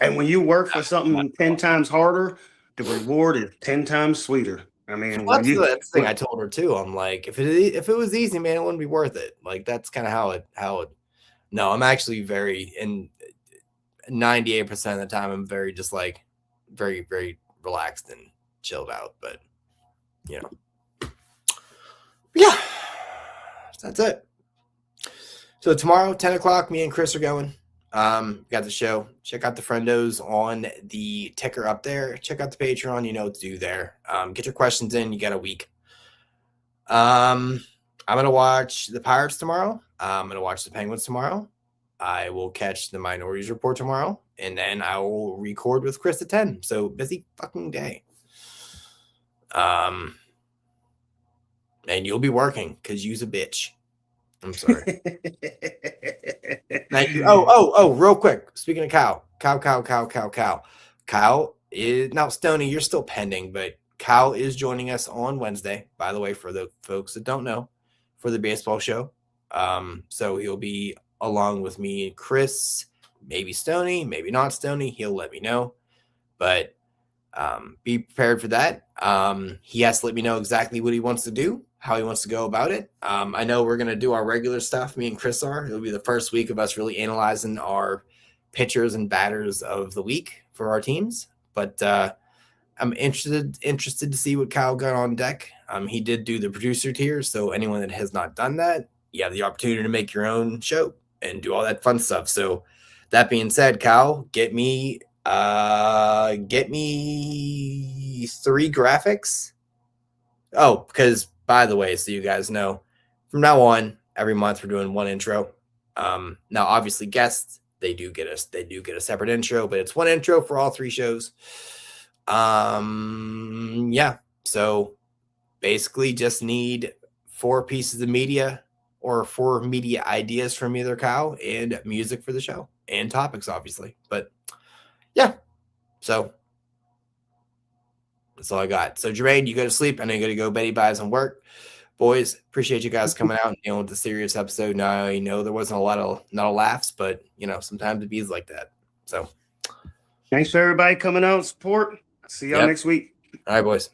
And when you work for something 10 times harder, the reward is 10 times sweeter. I mean, Well, when you that's the thing I told her too. I'm like, if it was easy, man, it wouldn't be worth it. Like that's kind of how it. No, I'm actually very in 98% of the time. I'm very just like very relaxed and chilled out. But you know, yeah, that's it. So tomorrow, 10 o'clock, me and Chris are going. Got the show. Check out the friendos on the ticker up there. Check out the Patreon. You know what to do there. Get your questions in. You got a week. I'm gonna watch the Pirates tomorrow. I'm gonna watch the Penguins tomorrow. I will catch the Minorities Report tomorrow, and then I will record with Chris at 10. So busy fucking day. And you'll be working because you's a bitch. I'm sorry. Thank you. Oh, real quick. Speaking of Kyle is now Stoney, you're still pending, but Kyle is joining us on Wednesday, by the way, for the folks that don't know, for the baseball show. So he'll be along with me and Chris, maybe Stoney, maybe not Stoney. He'll let me know. But be prepared for that. He has to let me know exactly what he wants to do, how he wants to go about it. I know we're going to do our regular stuff. Me and Chris are. It'll be the first week of us really analyzing our pitchers and batters of the week for our teams. But I'm interested to see what Kyle got on deck. He did do the producer tier, so anyone that has not done that, you have the opportunity to make your own show and do all that fun stuff. So that being said, Kyle, get me 3 graphics. Oh, because by the way, so you guys know, from now on, every month we're doing one intro. Now, obviously, guests they do get a separate intro, but it's one intro for all 3 shows. Yeah. So basically, just need 4 pieces of media or 4 media ideas from either Kyle and music for the show and topics, obviously. But yeah, so that's all I got. So Jermaine, you go to sleep. I know you got to go Betty buys and work. Boys, appreciate you guys coming out and dealing with the serious episode. Now you know there wasn't not a lot of laughs, but you know sometimes it bees like that. So thanks for everybody coming out and support. See y'all next week. All right, boys.